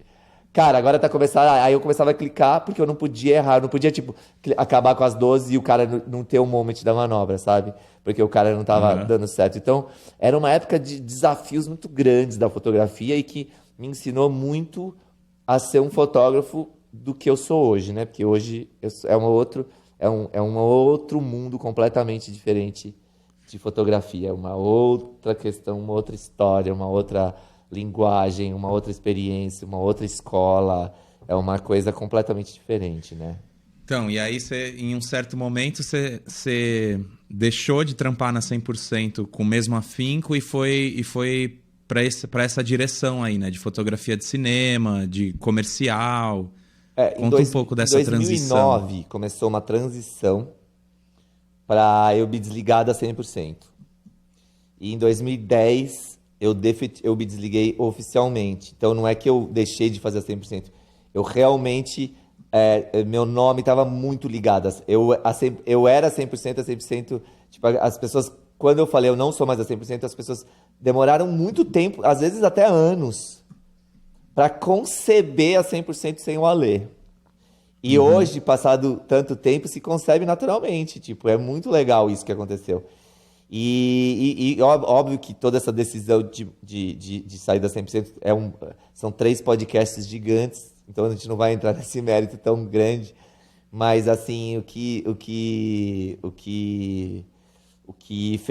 Cara, agora tá começando. Aí eu começava a clicar porque eu não podia errar. Eu não podia, tipo, acabar com as 12 e o cara não ter um moment da manobra, sabe? Porque o cara não tava dando certo. Então, era uma época de desafios muito grandes da fotografia e que me ensinou muito a ser um fotógrafo do que eu sou hoje, né? Porque hoje é um outro mundo completamente diferente de fotografia. É uma outra questão, uma outra história, uma outra linguagem, uma outra experiência, uma outra escola, é uma coisa completamente diferente, né? Então, e aí em um certo momento você deixou de trampar na 100% com o mesmo afinco e foi para essa direção aí, né? De fotografia de cinema, de comercial. Conta um pouco dessa transição. Em 2009 começou uma transição para eu me desligar da 100%. E em 2010 eu me desliguei oficialmente. Então, não é que eu deixei de fazer 100%. Eu realmente... meu nome estava muito ligado. Eu era 100% a 100%. Tipo, as pessoas... Quando eu falei eu não sou mais a 100%, as pessoas demoraram muito tempo, às vezes até anos, para conceber a 100% sem o Alê. E hoje, passado tanto tempo, se concebe naturalmente. Tipo, é muito legal isso que aconteceu. E óbvio que toda essa decisão de sair da 100% são 3 podcasts gigantes, então a gente não vai entrar nesse mérito tão grande, mas assim, o que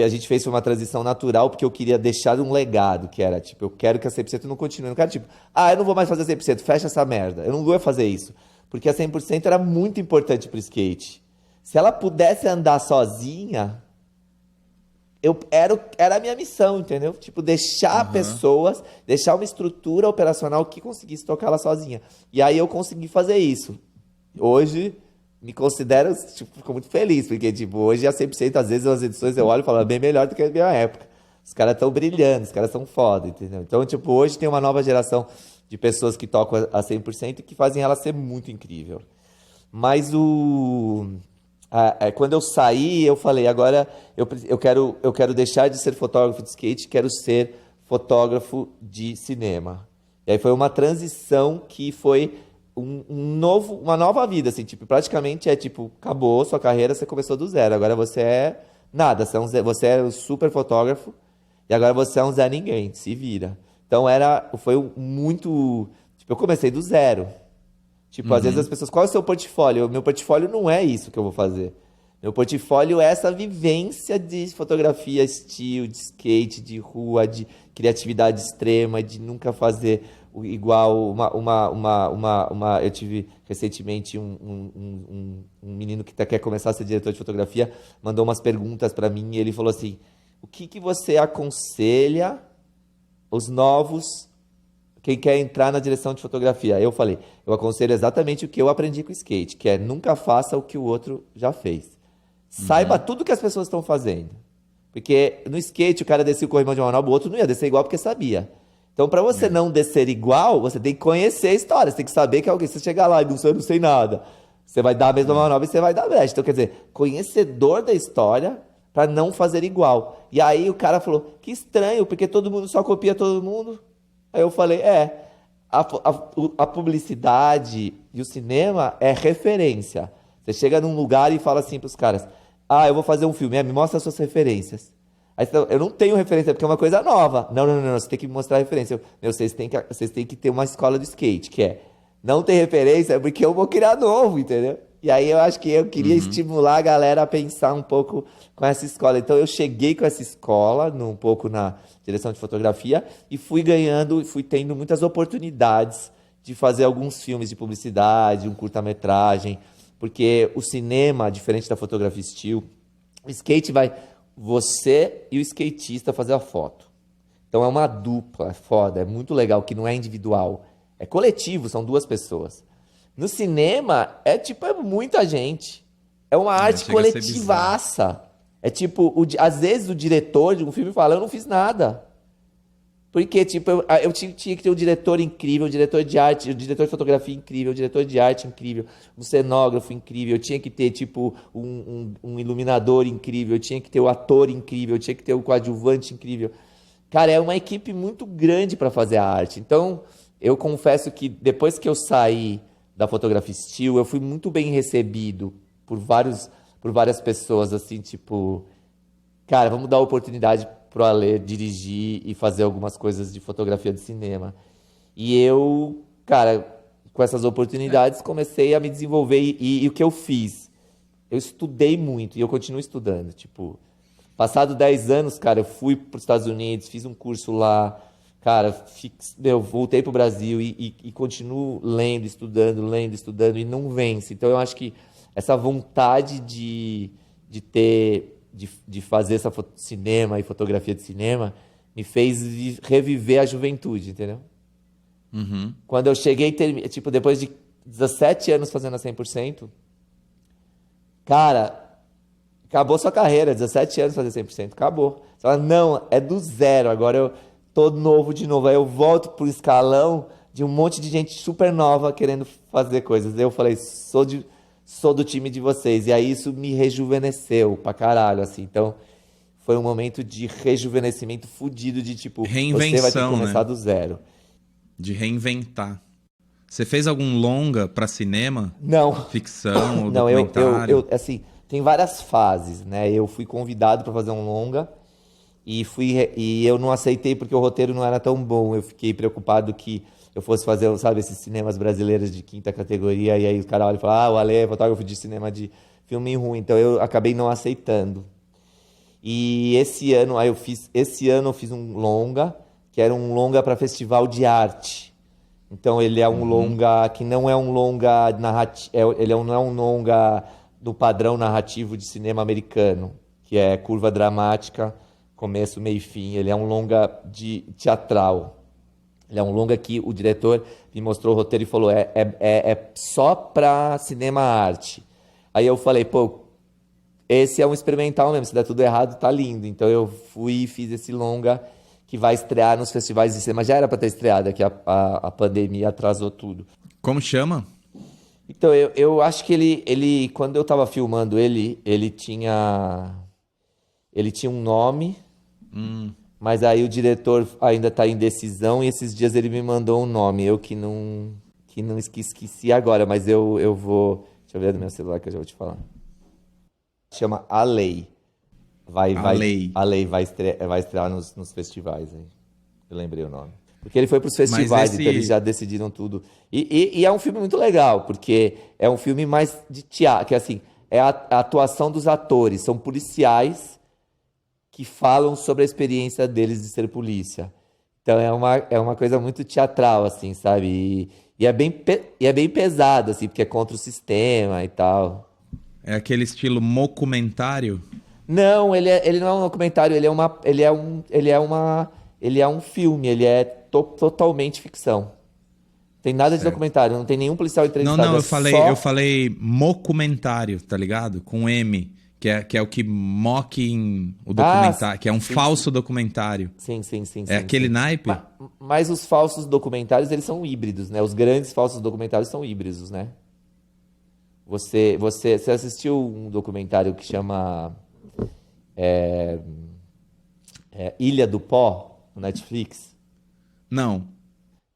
a gente fez foi uma transição natural, porque eu queria deixar um legado, que era, tipo, eu quero que a 100% não continue, eu não quero, tipo, eu não vou mais fazer 100%, fecha essa merda, eu não vou fazer isso, porque a 100% era muito importante pro skate. Se ela pudesse andar sozinha... Era a minha missão, entendeu? Tipo, deixar pessoas, deixar uma estrutura operacional que conseguisse tocar ela sozinha. E aí eu consegui fazer isso. Hoje, me considero, tipo, fico muito feliz, porque, tipo, hoje a 100%, às vezes, nas edições eu olho e falo, é bem melhor do que a minha época. Os caras estão brilhando, os caras são foda, entendeu? Então, tipo, hoje tem uma nova geração de pessoas que tocam a 100% e que fazem ela ser muito incrível. Mas quando eu saí, eu falei, agora eu quero deixar de ser fotógrafo de skate, quero ser fotógrafo de cinema. E aí foi uma transição que foi uma nova vida, assim, tipo, praticamente tipo, acabou sua carreira, você começou do zero, agora você é nada, você é um super fotógrafo e agora você é um Zé Ninguém, se vira. Então foi muito, tipo, eu comecei do zero. Tipo, às vezes as pessoas, qual é o seu portfólio? Meu portfólio não é isso que eu vou fazer. Meu portfólio é essa vivência de fotografia, estilo, de skate, de rua, de criatividade extrema, de nunca fazer igual eu tive recentemente um menino que quer começar a ser diretor de fotografia, mandou umas perguntas para mim e ele falou assim, o que você aconselha os novos... Quem quer entrar na direção de fotografia? Eu falei, eu aconselho exatamente o que eu aprendi com o skate, que é nunca faça o que o outro já fez. Saiba tudo que as pessoas estão fazendo. Porque no skate, o cara descia o corrimão de uma manobra, o outro não ia descer igual porque sabia. Então, para você não descer igual, você tem que conhecer a história, você tem que saber que alguém, se você chegar lá e eu não sei nada, você vai dar a mesma manobra e você vai dar brecha. Então, quer dizer, conhecedor da história para não fazer igual. E aí o cara falou, que estranho, porque todo mundo só copia todo mundo. Aí eu falei, a publicidade e o cinema é referência. Você chega num lugar e fala assim pros caras, eu vou fazer um filme, me mostra as suas referências. Aí eu não tenho referência, porque é uma coisa nova. Não, você tem que me mostrar a referência. Vocês têm que ter uma escola de skate, que é, não ter referência porque eu vou criar novo, entendeu? E aí eu acho que eu queria estimular a galera a pensar um pouco com essa escola. Então eu cheguei com essa escola, um pouco na direção de fotografia, e fui tendo muitas oportunidades de fazer alguns filmes de publicidade, um curta-metragem, porque o cinema, diferente da fotografia still, o skate vai você e o skatista fazer a foto. Então é uma dupla, é foda, é muito legal, que não é individual, é coletivo, são duas pessoas. No cinema, é muita gente. É uma arte chega a ser coletivaça. É tipo, às vezes o diretor de um filme fala, eu não fiz nada. Porque, eu tinha que ter um diretor incrível, um diretor de arte, um diretor de fotografia incrível, um diretor de arte incrível, um cenógrafo incrível, eu tinha que ter, um iluminador incrível, eu tinha que ter o ator incrível, eu tinha que ter o coadjuvante incrível. Cara, é uma equipe muito grande para fazer a arte. Então, eu confesso que depois que eu saí da fotografia still, eu fui muito bem recebido por várias pessoas, assim, cara, vamos dar a oportunidade pro Ale dirigir e fazer algumas coisas de fotografia de cinema. E eu, cara, com essas oportunidades, comecei a me desenvolver. E o que eu fiz? Eu estudei muito e eu continuo estudando. Passado 10 anos, cara, eu fui para os Estados Unidos, fiz um curso lá. Cara, voltei pro Brasil e continuo lendo, estudando e não vence. Então eu acho que essa vontade de fazer cinema e fotografia de cinema me fez reviver a juventude, entendeu? Uhum. Quando eu cheguei, depois de 17 anos fazendo a 100%, cara, acabou sua carreira, 17 anos fazer 100%, acabou. Você fala, não, é do zero, agora eu tô novo de novo. Aí eu volto pro escalão de um monte de gente super nova querendo fazer coisas. Aí eu falei, sou do time de vocês. E aí isso me rejuvenesceu pra caralho, assim. Então, foi um momento de rejuvenescimento fudido, de Reinvenção, você vai ter que começar né? do zero. De reinventar. Você fez algum longa pra cinema? Não. Ficção ou Não, documentário? assim, tem várias fases, né? Eu fui convidado para fazer um longa e eu não aceitei porque o roteiro não era tão bom. Eu fiquei preocupado que eu fosse fazer, sabe, esses cinemas brasileiros de quinta categoria, e aí os caras olham e falam, o Ale é fotógrafo de cinema de filme ruim. Então eu acabei não aceitando. E esse ano eu fiz um longa, que era um longa para festival de arte. Então ele é um longa que não é um longa narrativo, não é um longa do padrão narrativo de cinema americano, que é curva dramática, começo, meio e fim. Ele é um longa de teatral. Ele é um longa que o diretor me mostrou o roteiro e falou, é só para cinema arte. Aí eu falei, pô, esse é um experimental mesmo, se der tudo errado, tá lindo. Então eu fui e fiz esse longa que vai estrear nos festivais de cinema. Já era para ter estreado, é que a pandemia atrasou tudo. Como chama? Então, eu acho que ele quando eu tava filmando ele tinha um nome, mas aí o diretor ainda tá em decisão e esses dias ele me mandou um nome, eu que não esqueci agora, mas eu vou... Deixa eu ver do meu celular que eu já vou te falar. Chama A Lei. A Lei vai estrear nos festivais. Aí. Eu lembrei o nome. Porque ele foi para os festivais, então eles já decidiram tudo. E é um filme muito legal, porque é um filme mais de teatro, que assim, é a atuação dos atores, são policiais que falam sobre a experiência deles de ser polícia. Então é uma coisa muito teatral, assim, sabe? E é bem pesado, assim, porque é contra o sistema e tal. É aquele estilo mockumentário? Não, ele não é um documentário, ele é um filme, ele é totalmente ficção. Tem nada de documentário, não tem nenhum policial entrevistado. Não, eu falei mockumentário, tá ligado? Com M, que é o que mocking o documentário, que é um falso documentário. Sim. É aquele naipe? Mas os falsos documentários, eles são híbridos, né? Os grandes falsos documentários são híbridos, né? Você assistiu um documentário que chama Ilha do Pó, no Netflix? Não.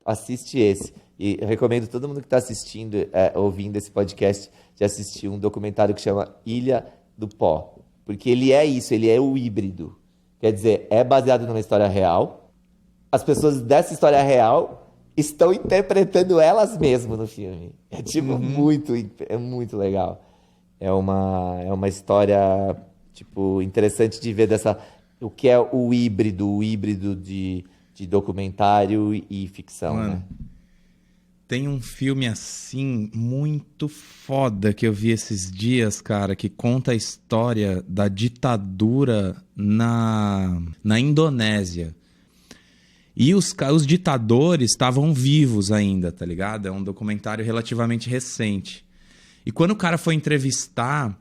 Assiste esse. E eu recomendo todo mundo que está assistindo, ouvindo esse podcast, de assistir um documentário que chama Ilha do Pó. Porque ele é isso, ele é o híbrido. Quer dizer, é baseado numa história real. As pessoas dessa história real estão interpretando elas mesmas no filme. É tipo é muito legal. É uma história tipo interessante de ver o que é o híbrido de documentário e ficção, Mano, né? tem um filme assim muito foda que eu vi esses dias, cara, que conta a história da ditadura na Indonésia. E os ditadores estavam vivos ainda, tá ligado? É um documentário relativamente recente. E quando o cara foi entrevistar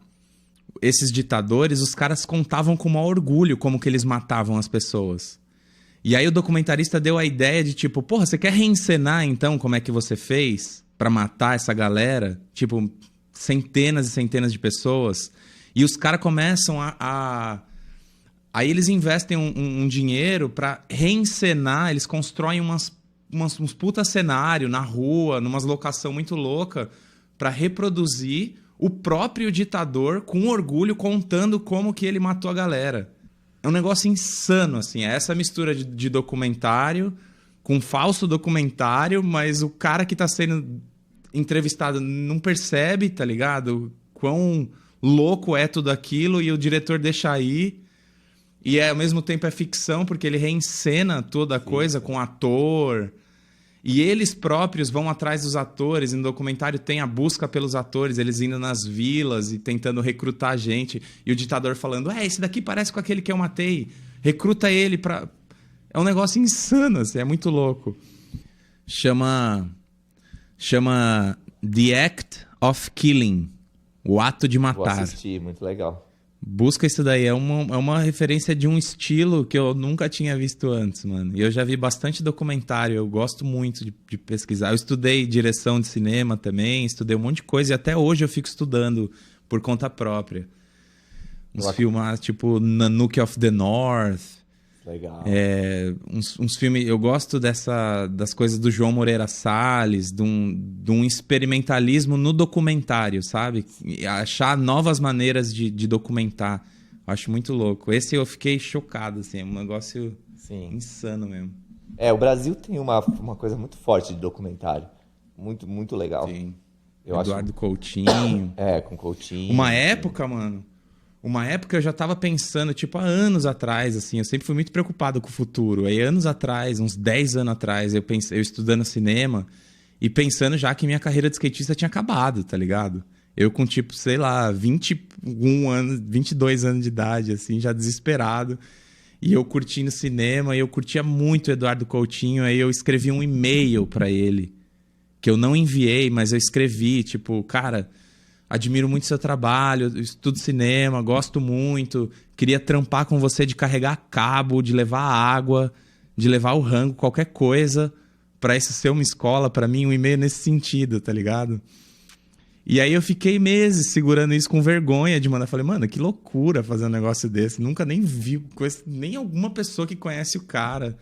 esses ditadores, os caras contavam com o maior orgulho como que eles matavam as pessoas. E aí o documentarista deu a ideia de tipo, porra, você quer reencenar então como é que você fez pra matar essa galera? Tipo, centenas e centenas de pessoas. E os caras começam Aí eles investem um dinheiro pra reencenar, eles constroem uns puta cenário na rua, numas locação muito louca, pra reproduzir o próprio ditador com orgulho contando como que ele matou a galera. É um negócio insano, assim. É essa mistura de documentário com falso documentário, mas o cara que tá sendo entrevistado não percebe, tá ligado? Quão louco é tudo aquilo e o diretor deixa aí. E ao mesmo tempo é ficção, porque ele reencena toda a coisa com ator. E eles próprios vão atrás dos atores. No documentário tem a busca pelos atores, eles indo nas vilas e tentando recrutar gente. E o ditador falando, esse daqui parece com aquele que eu matei. Recruta ele pra... É um negócio insano, assim, é muito louco. Chama The Act of Killing. O ato de Vou matar. assistir, muito legal. Busca isso daí, é uma referência de um estilo que eu nunca tinha visto antes, mano. E eu já vi bastante documentário, eu gosto muito de pesquisar. Eu estudei direção de cinema também, estudei um monte de coisa e até hoje eu fico estudando por conta própria. Uns filmes tipo Nanook of the North. Legal. Uns filmes... Eu gosto das coisas do João Moreira Salles, de um experimentalismo no documentário, sabe? E achar novas maneiras de documentar. Acho muito louco. Esse eu fiquei chocado, assim. É um negócio insano mesmo. O Brasil tem uma coisa muito forte de documentário. Muito, muito legal. Sim. Eu Eduardo Coutinho. Com Coutinho. Uma época, mano... Uma época eu já tava pensando, tipo, há anos atrás, assim, eu sempre fui muito preocupado com o futuro. Aí anos atrás, uns 10 anos atrás, eu estudando cinema e pensando já que minha carreira de skatista tinha acabado, tá ligado? Eu com, tipo, sei lá, 21 anos, 22 anos de idade, assim, já desesperado. E eu curtindo cinema, e eu curtia muito o Eduardo Coutinho, aí eu escrevi um e-mail pra ele, que eu não enviei, mas eu escrevi, tipo, cara... Admiro muito seu trabalho, estudo cinema, gosto muito. Queria trampar com você de carregar cabo, de levar água, de levar o rango, qualquer coisa. Pra isso ser uma escola, pra mim, um e-mail nesse sentido, tá ligado? E aí eu fiquei meses segurando isso com vergonha de mandar. Falei, mano, que loucura fazer um negócio desse. Nunca nem vi nem alguma pessoa que conhece o cara.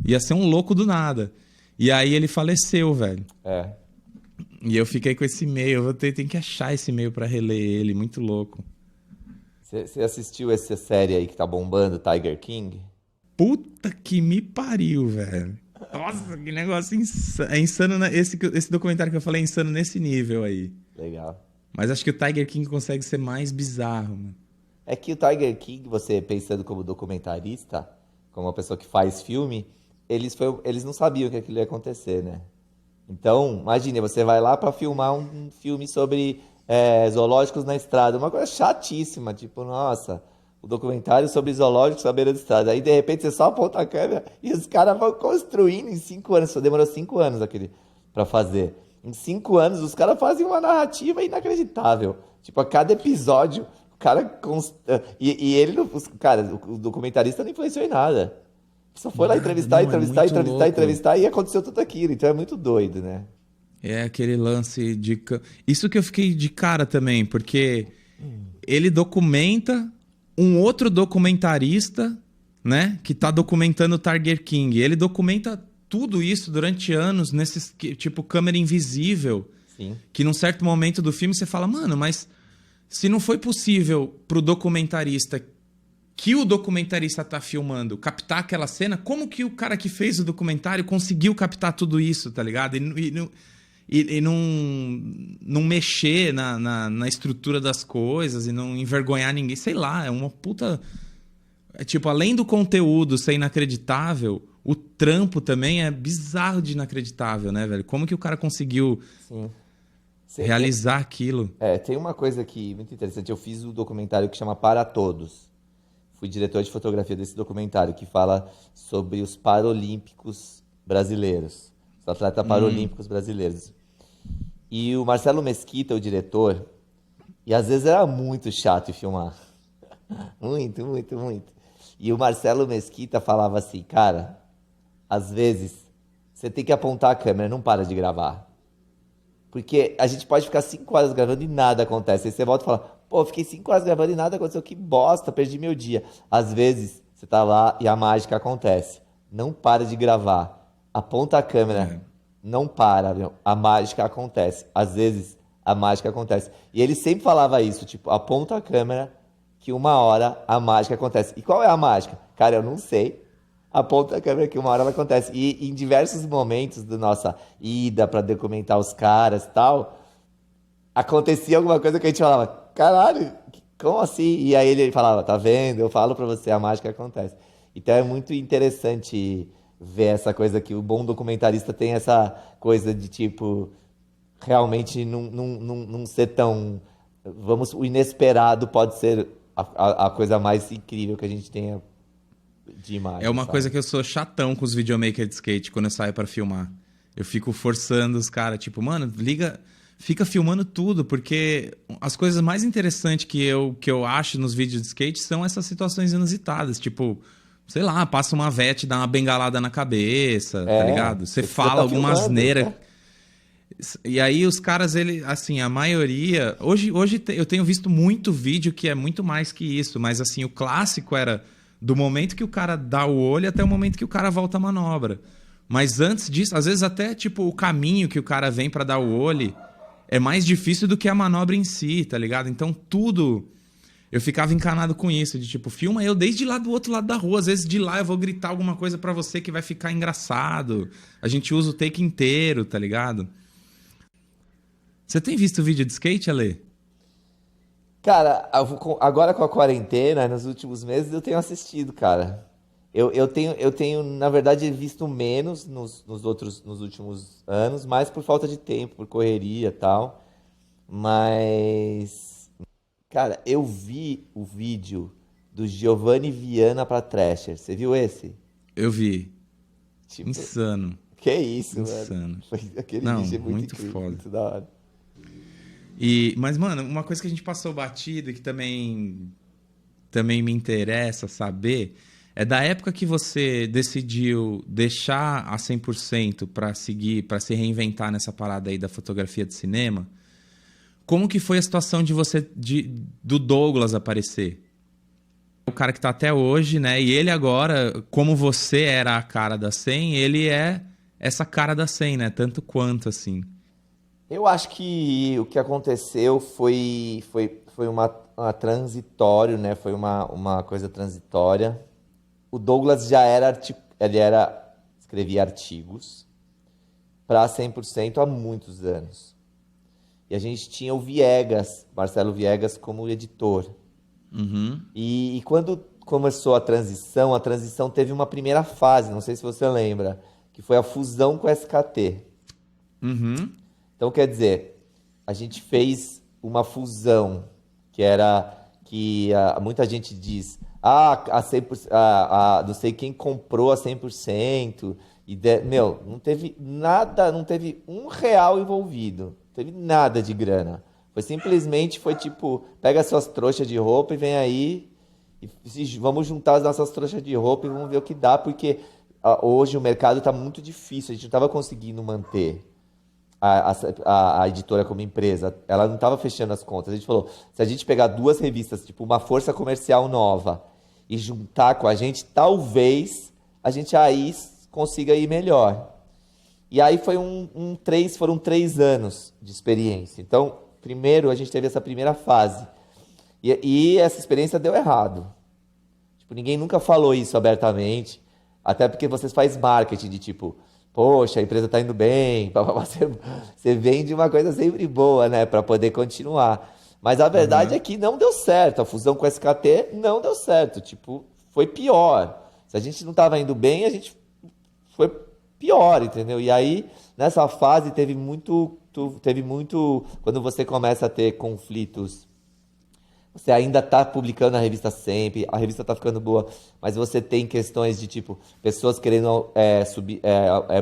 Ia ser um louco do nada. E aí ele faleceu, velho. E eu fiquei com esse e-mail. Eu tenho que achar esse e-mail pra reler ele. Muito louco. Você assistiu essa série aí que tá bombando, Tiger King? Puta que me pariu, velho. Nossa, que negócio insano. É insano, né? Esse documentário que eu falei é insano nesse nível aí. Legal. Mas acho que o Tiger King consegue ser mais bizarro, mano. É que o Tiger King, você pensando como documentarista, como uma pessoa que faz filme, eles não sabiam que aquilo ia acontecer, né? Então, imagine, você vai lá pra filmar um filme sobre zoológicos na estrada. Uma coisa chatíssima, tipo, nossa, o documentário sobre zoológicos à beira da estrada. Aí, de repente, você só aponta a câmera e os caras vão construindo em 5 anos. Só demorou 5 anos pra fazer. Em 5 anos, os caras fazem uma narrativa inacreditável. Tipo, a cada episódio, o cara... E ele, o documentarista não influenciou em nada. Só foi lá entrevistar e aconteceu tudo aquilo. Então é muito doido, né? É aquele lance de... Isso que eu fiquei de cara também, porque ele documenta um outro documentarista, né? Que tá documentando o Tiger King. Ele documenta tudo isso durante anos, nesses, tipo, câmera invisível. Sim. Que num certo momento do filme você fala, mano, mas se não foi possível pro documentarista que o documentarista tá filmando, captar aquela cena, como que o cara que fez o documentário conseguiu captar tudo isso, tá ligado? E não mexer na estrutura das coisas e não envergonhar ninguém. Sei lá, é uma puta... Tipo, além do conteúdo ser inacreditável, o trampo também é bizarro de inacreditável, né, velho? Como que o cara conseguiu realizar aquilo? Tem uma coisa aqui muito interessante. Eu fiz um documentário que chama Para Todos. Fui diretor de fotografia desse documentário, que fala sobre os paralímpicos brasileiros. Os atletas paralímpicos brasileiros. E o Marcelo Mesquita, o diretor, e às vezes era muito chato de filmar. Muito, muito, muito. E o Marcelo Mesquita falava assim, cara, às vezes você tem que apontar a câmera, não para de gravar. Porque a gente pode ficar 5 horas gravando e nada acontece. Aí você volta e fala, pô, fiquei 5 horas gravando e nada aconteceu, que bosta, perdi meu dia. Às vezes você tá lá e a mágica acontece. Não para de gravar. Aponta a câmera, não para, meu. A mágica acontece. Às vezes a mágica acontece. E ele sempre falava isso, tipo, aponta a câmera que uma hora a mágica acontece. E qual é a mágica? Cara, eu não sei. Aponta a câmera que uma hora ela acontece. E em diversos momentos da nossa ida para documentar os caras e tal, acontecia alguma coisa que a gente falava, caralho, como assim? E aí ele falava, tá vendo? Eu falo pra você, a mágica acontece. Então é muito interessante ver essa coisa que o bom documentarista tem essa coisa de tipo, realmente não ser tão... o inesperado pode ser a coisa mais incrível que a gente tenha de imagem. É uma sabe? coisa que eu sou chatão com os videomakers de skate quando eu saio pra filmar. Eu fico forçando os caras, tipo, mano, fica filmando tudo, porque as coisas mais interessantes que eu acho nos vídeos de skate são essas situações inusitadas, tipo, sei lá, passa uma vete, dá uma bengalada na cabeça, tá ligado? Você fala tá alguma filmando, asneira. né? E aí os caras, assim, a maioria... Hoje eu tenho visto muito vídeo que é muito mais que isso, mas assim, o clássico era do momento que o cara dá o olho até o momento que o cara volta a manobra. Mas antes disso, às vezes até tipo o caminho que o cara vem pra dar o olho é mais difícil do que a manobra em si, tá ligado? Então tudo... Eu ficava encanado com isso, de tipo, filma eu desde lá do outro lado da rua. Às vezes de lá eu vou gritar alguma coisa pra você que vai ficar engraçado. A gente usa o take inteiro, tá ligado? Você tem visto vídeo de skate, Ale? Cara, agora com a quarentena, nos últimos meses, eu tenho assistido, cara. Eu tenho, na verdade, visto menos nos últimos anos, mais por falta de tempo, por correria e tal. Mas, cara, eu vi o vídeo do Giovanni Viana pra Thrasher. Você viu esse? Eu vi. Tipo, Insano. que isso, Insano. mano. Aquele Não, vídeo é muito incrível, foda. muito da hora. Mas, mano, uma coisa que a gente passou batido e que também me interessa saber é da época que você decidiu deixar a 100% para seguir, para se reinventar nessa parada aí da fotografia de cinema. Como que foi a situação do Douglas aparecer? O cara que tá até hoje, né? E ele agora, como você era a cara da 100, ele é essa cara da 100, né? Tanto quanto, assim. Eu acho que o que aconteceu foi uma transitório, né? Foi uma coisa transitória. O Douglas já escrevia artigos para 100% há muitos anos. E a gente tinha o Viegas, Marcelo Viegas, como editor. Uhum. E quando começou a transição teve uma primeira fase, não sei se você lembra, que foi a fusão com o SKT. Uhum. Então, quer dizer, a gente fez uma fusão muita gente diz, não sei quem comprou a 100%, não teve nada, não teve R$1 envolvido, não teve nada de grana. Foi tipo, pega suas trouxas de roupa e vem aí, vamos juntar as nossas trouxas de roupa e vamos ver o que dá, porque hoje o mercado está muito difícil, a gente não estava conseguindo manter a editora como empresa, ela não estava fechando as contas. A gente falou, se a gente pegar 2 revistas, tipo uma força comercial nova, e juntar com a gente, talvez a gente aí consiga ir melhor. E aí foram 3 anos de experiência. Então, primeiro a gente teve essa primeira fase. E essa experiência deu errado. Tipo, ninguém nunca falou isso abertamente. Até porque vocês fazem marketing de tipo, poxa, a empresa tá indo bem. Você vende uma coisa sempre boa, né? Pra poder continuar. Mas a verdade é que não deu certo. A fusão com o SKT não deu certo. Tipo, foi pior. Se a gente não tava indo bem, a gente foi pior, entendeu? E aí, nessa fase, teve muito. Quando você começa a ter conflitos, você ainda tá publicando a revista sempre, a revista tá ficando boa, mas você tem questões de tipo, pessoas querendo subir,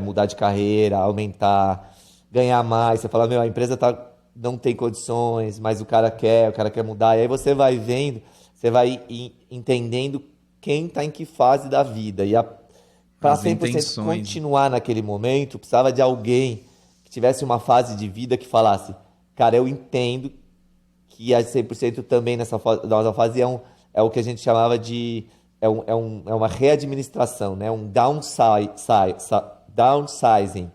mudar de carreira, aumentar, ganhar mais. Você fala, meu, a empresa não tem condições, mas o cara quer mudar. E aí você vai vendo, você vai entendendo quem tá em que fase da vida. E para As 100% intenções. continuar naquele momento, precisava de alguém que tivesse uma fase de vida que falasse, cara, eu entendo que a 100% também nessa nossa fase é o que a gente chamava de uma readministração, né? Um downsizing.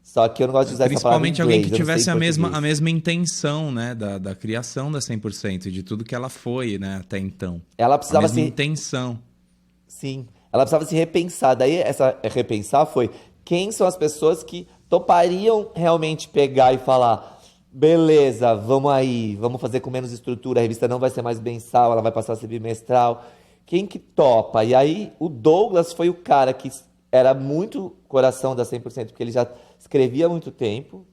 Só que eu não gosto de usar essa palavra em Principalmente alguém inglês, que eu não sei tivesse em a português. mesma intenção, né, da criação da 100%, de tudo que ela foi, né, até então. Ela A precisava mesma se intenção. Sim, ela precisava se repensar. Daí essa repensar foi quem são as pessoas que topariam realmente pegar e falar, beleza, vamos aí, vamos fazer com menos estrutura, a revista não vai ser mais mensal, ela vai passar a ser bimestral. Quem que topa? E aí o Douglas foi o cara que era muito coração da 100%, porque ele já escrevia há muito tempo.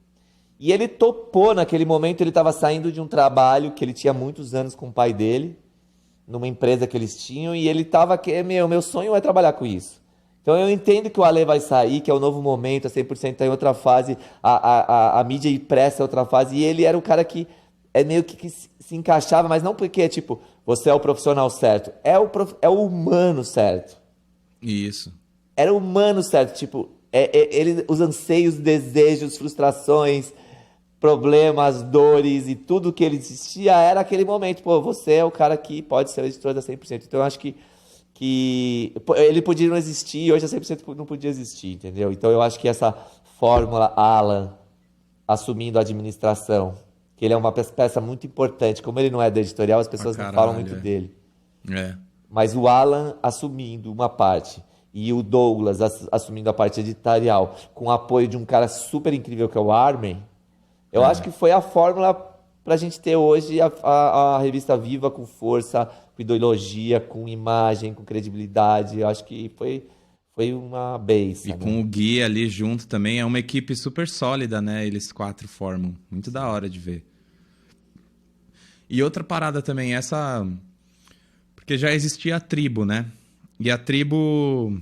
E ele topou naquele momento, ele estava saindo de um trabalho que ele tinha muitos anos com o pai dele, numa empresa que eles tinham, e ele estava que meu sonho é trabalhar com isso. Então eu entendo que o Ale vai sair, que é o novo momento, a 100% está em outra fase, a mídia impressa é outra fase, e ele era o cara que meio que se encaixava, mas não porque, tipo, você é o profissional certo, é o humano certo. Isso. Era o humano certo, tipo, os anseios, desejos, frustrações, problemas, dores e tudo que ele existia era aquele momento. Pô, você é o cara que pode ser o editor da 100%. Então eu acho que ele podia não existir e hoje a 100% não podia existir, entendeu? Então eu acho que essa fórmula Alan assumindo a administração, que ele é uma peça muito importante, como ele não é da editorial, as pessoas não falam muito dele. É. Mas o Alan assumindo uma parte e o Douglas assumindo a parte editorial com o apoio de um cara super incrível que é o Armin, eu acho que foi a fórmula pra gente ter hoje a revista viva com força, com ideologia, com imagem, com credibilidade. Eu acho que foi uma base. E com o Gui ali junto também, é uma equipe super sólida, né? Eles quatro formam. Muito da hora de ver. E outra parada também, essa... Porque já existia a tribo, né? E a tribo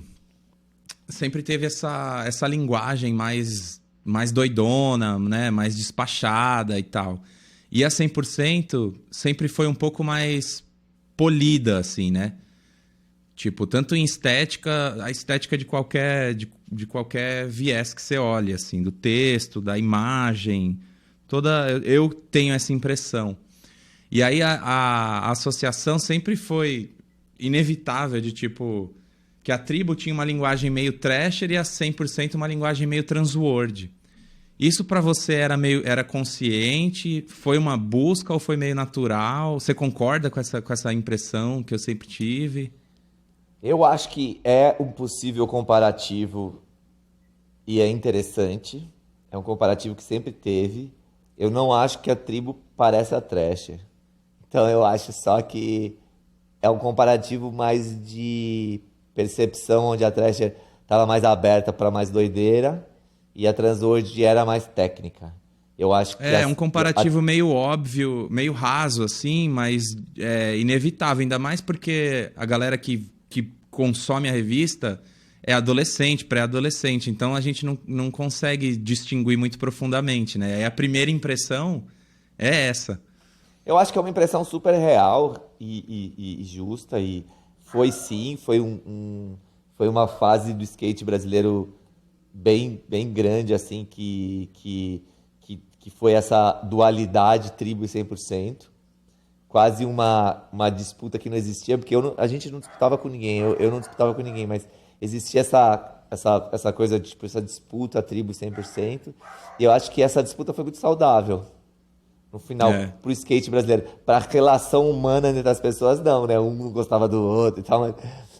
sempre teve essa linguagem mais doidona, né? Mais despachada e tal. E a 100% sempre foi um pouco mais polida, assim, né? Tipo, tanto em estética, a estética de qualquer viés que você olhe, assim, do texto, da imagem, eu tenho essa impressão. E aí a associação sempre foi inevitável de, tipo, que a tribo tinha uma linguagem meio trasher e a 100% uma linguagem meio transword. Isso pra você era consciente? Foi uma busca ou foi meio natural? Você concorda com essa impressão que eu sempre tive? Eu acho que é um possível comparativo e é interessante. É um comparativo que sempre teve. Eu não acho que a tribo parece a Thrasher. Então eu acho só que é um comparativo mais de percepção, onde a Thrasher estava mais aberta para mais doideira e a Transword era mais técnica. Eu acho que É um comparativo meio óbvio, meio raso, assim, mas inevitável. Ainda mais porque a galera que consome a revista é adolescente, pré-adolescente. Então a gente não consegue distinguir muito profundamente, né? E a primeira impressão é essa. Eu acho que é uma impressão super real e justa. E foi sim, foi uma fase do skate brasileiro bem grande, assim, que foi essa dualidade tribo e 100%. Quase uma disputa que não existia, porque a gente não disputava com ninguém, eu não disputava com ninguém, mas existia essa coisa, tipo, essa disputa tribo 100%, e eu acho que essa disputa foi muito saudável, No final, É. pro skate brasileiro. Pra relação humana entre as pessoas, não, né? Um não gostava do outro e tal,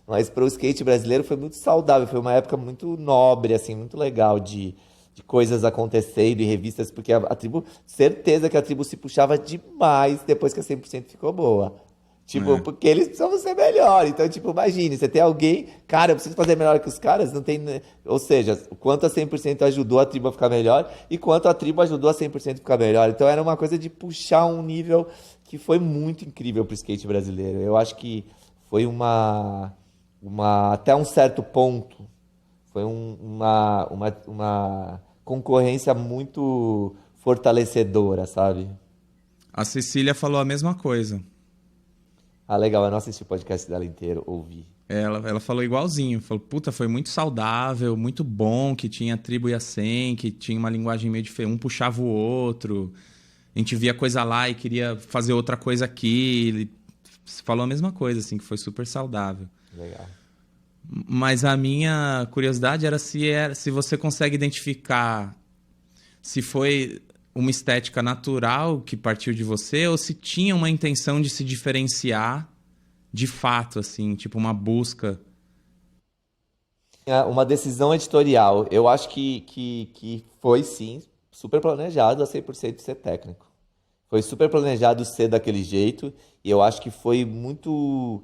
mas pro skate brasileiro foi muito saudável. Foi uma época muito nobre, assim, muito legal de coisas acontecendo e revistas, porque a tribo, certeza que a tribo se puxava demais depois que a 100% ficou boa. Tipo, porque eles precisam ser melhor. Então, tipo, imagine, você tem alguém, cara, eu preciso fazer melhor que os caras, não tem. Ou seja, o quanto a 100% ajudou a tribo a ficar melhor e quanto a tribo ajudou a 100% a ficar melhor. Então, era uma coisa de puxar um nível que foi muito incrível pro skate brasileiro. Eu acho que foi até um certo ponto, foi uma concorrência muito fortalecedora, sabe? A Cecília falou a mesma coisa. Ah, legal, eu não assisti o podcast dela inteiro, ouvi. Ela falou igualzinho. Falou, puta, foi muito saudável, muito bom, que tinha a tribo e a 100, que tinha uma linguagem meio diferente. Um puxava o outro. A gente via coisa lá e queria fazer outra coisa aqui. Ele falou a mesma coisa, assim, que foi super saudável. Legal. Mas a minha curiosidade era se você consegue identificar se foi uma estética natural que partiu de você ou se tinha uma intenção de se diferenciar de fato, assim, tipo uma busca. Uma decisão editorial. Eu acho que foi, sim, super planejado a 100% ser técnico. Foi super planejado ser daquele jeito e eu acho que foi muito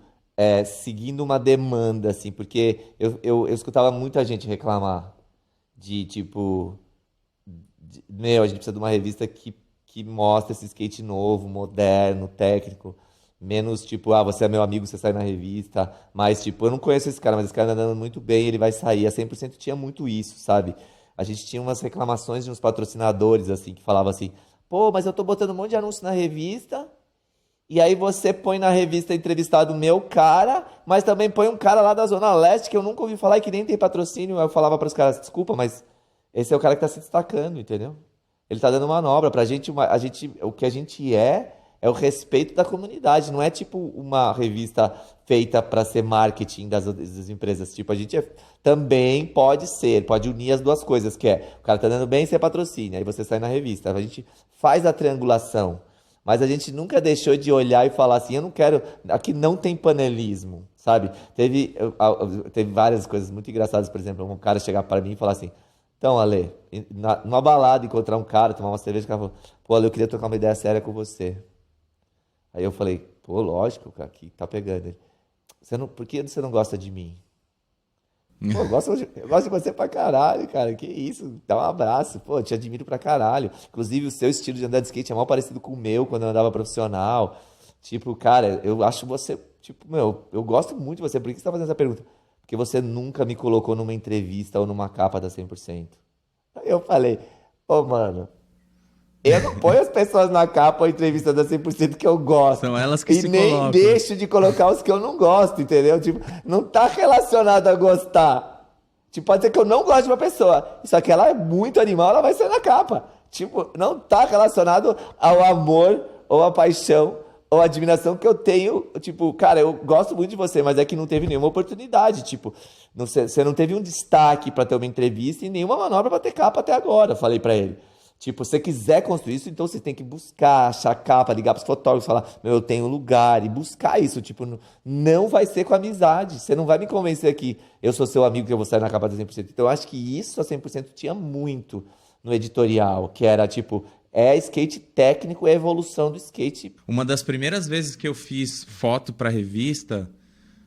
seguindo uma demanda, assim, porque eu escutava muita gente reclamar de, tipo, meu, a gente precisa de uma revista que mostra esse skate novo, moderno, técnico. Menos tipo, você é meu amigo, você sai na revista. Mas, tipo, eu não conheço esse cara, mas esse cara tá andando muito bem, ele vai sair. A 100% tinha muito isso, sabe? A gente tinha umas reclamações de uns patrocinadores, assim, que falavam assim: pô, mas eu tô botando um monte de anúncio na revista. E aí você põe na revista entrevistado o meu cara, mas também põe um cara lá da Zona Leste que eu nunca ouvi falar e que nem tem patrocínio. Aí eu falava para os caras: desculpa, mas esse é o cara que tá se destacando, entendeu? Ele tá dando manobra. Pra gente, o que a gente é o respeito da comunidade. Não é tipo uma revista feita para ser marketing das empresas. Tipo, a gente também pode unir as duas coisas, que é o cara tá dando bem, você patrocina, aí você sai na revista. A gente faz a triangulação. Mas a gente nunca deixou de olhar e falar assim, eu não quero... Aqui não tem panelismo, sabe? Teve várias coisas muito engraçadas, por exemplo, um cara chegar para mim e falar assim: então, Ale, numa balada, encontrar um cara, tomar uma cerveja, o cara falou: pô, Ale, eu queria trocar uma ideia séria com você. Aí eu falei: pô, lógico, cara, que tá pegando ele. Por que você não gosta de mim? Pô, eu gosto de você pra caralho, cara. Que isso? Dá um abraço. Pô, eu te admiro pra caralho. Inclusive, o seu estilo de andar de skate é mal parecido com o meu quando eu andava profissional. Tipo, cara, eu acho você... Tipo, meu, eu gosto muito de você. Por que você tá fazendo essa pergunta? Porque você nunca me colocou numa entrevista ou numa capa da 100%. Aí eu falei: pô, mano, eu não ponho as pessoas na capa ou entrevista da 100% que eu gosto. São elas que e se nem colocam. deixo de colocar os que eu não gosto, entendeu? Tipo, não tá relacionado a gostar. Tipo, pode ser que eu não goste de uma pessoa, só que ela é muito animal, ela vai ser na capa. Tipo, não tá relacionado ao amor ou à paixão ou à admiração que eu tenho. Tipo, cara, eu gosto muito de você, mas é que não teve nenhuma oportunidade. Tipo, você não teve um destaque pra ter uma entrevista e nenhuma manobra pra ter capa até agora, falei pra ele. Tipo, se você quiser construir isso, então você tem que buscar, achar capa, ligar pros fotógrafos, falar: meu, eu tenho lugar, e buscar isso. Tipo, não vai ser com amizade. Você não vai me convencer que eu sou seu amigo, que eu vou sair na capa da 100%. Então, eu acho que isso a 100% tinha muito no editorial, que era tipo, skate técnico, é a evolução do skate. Uma das primeiras vezes que eu fiz foto pra revista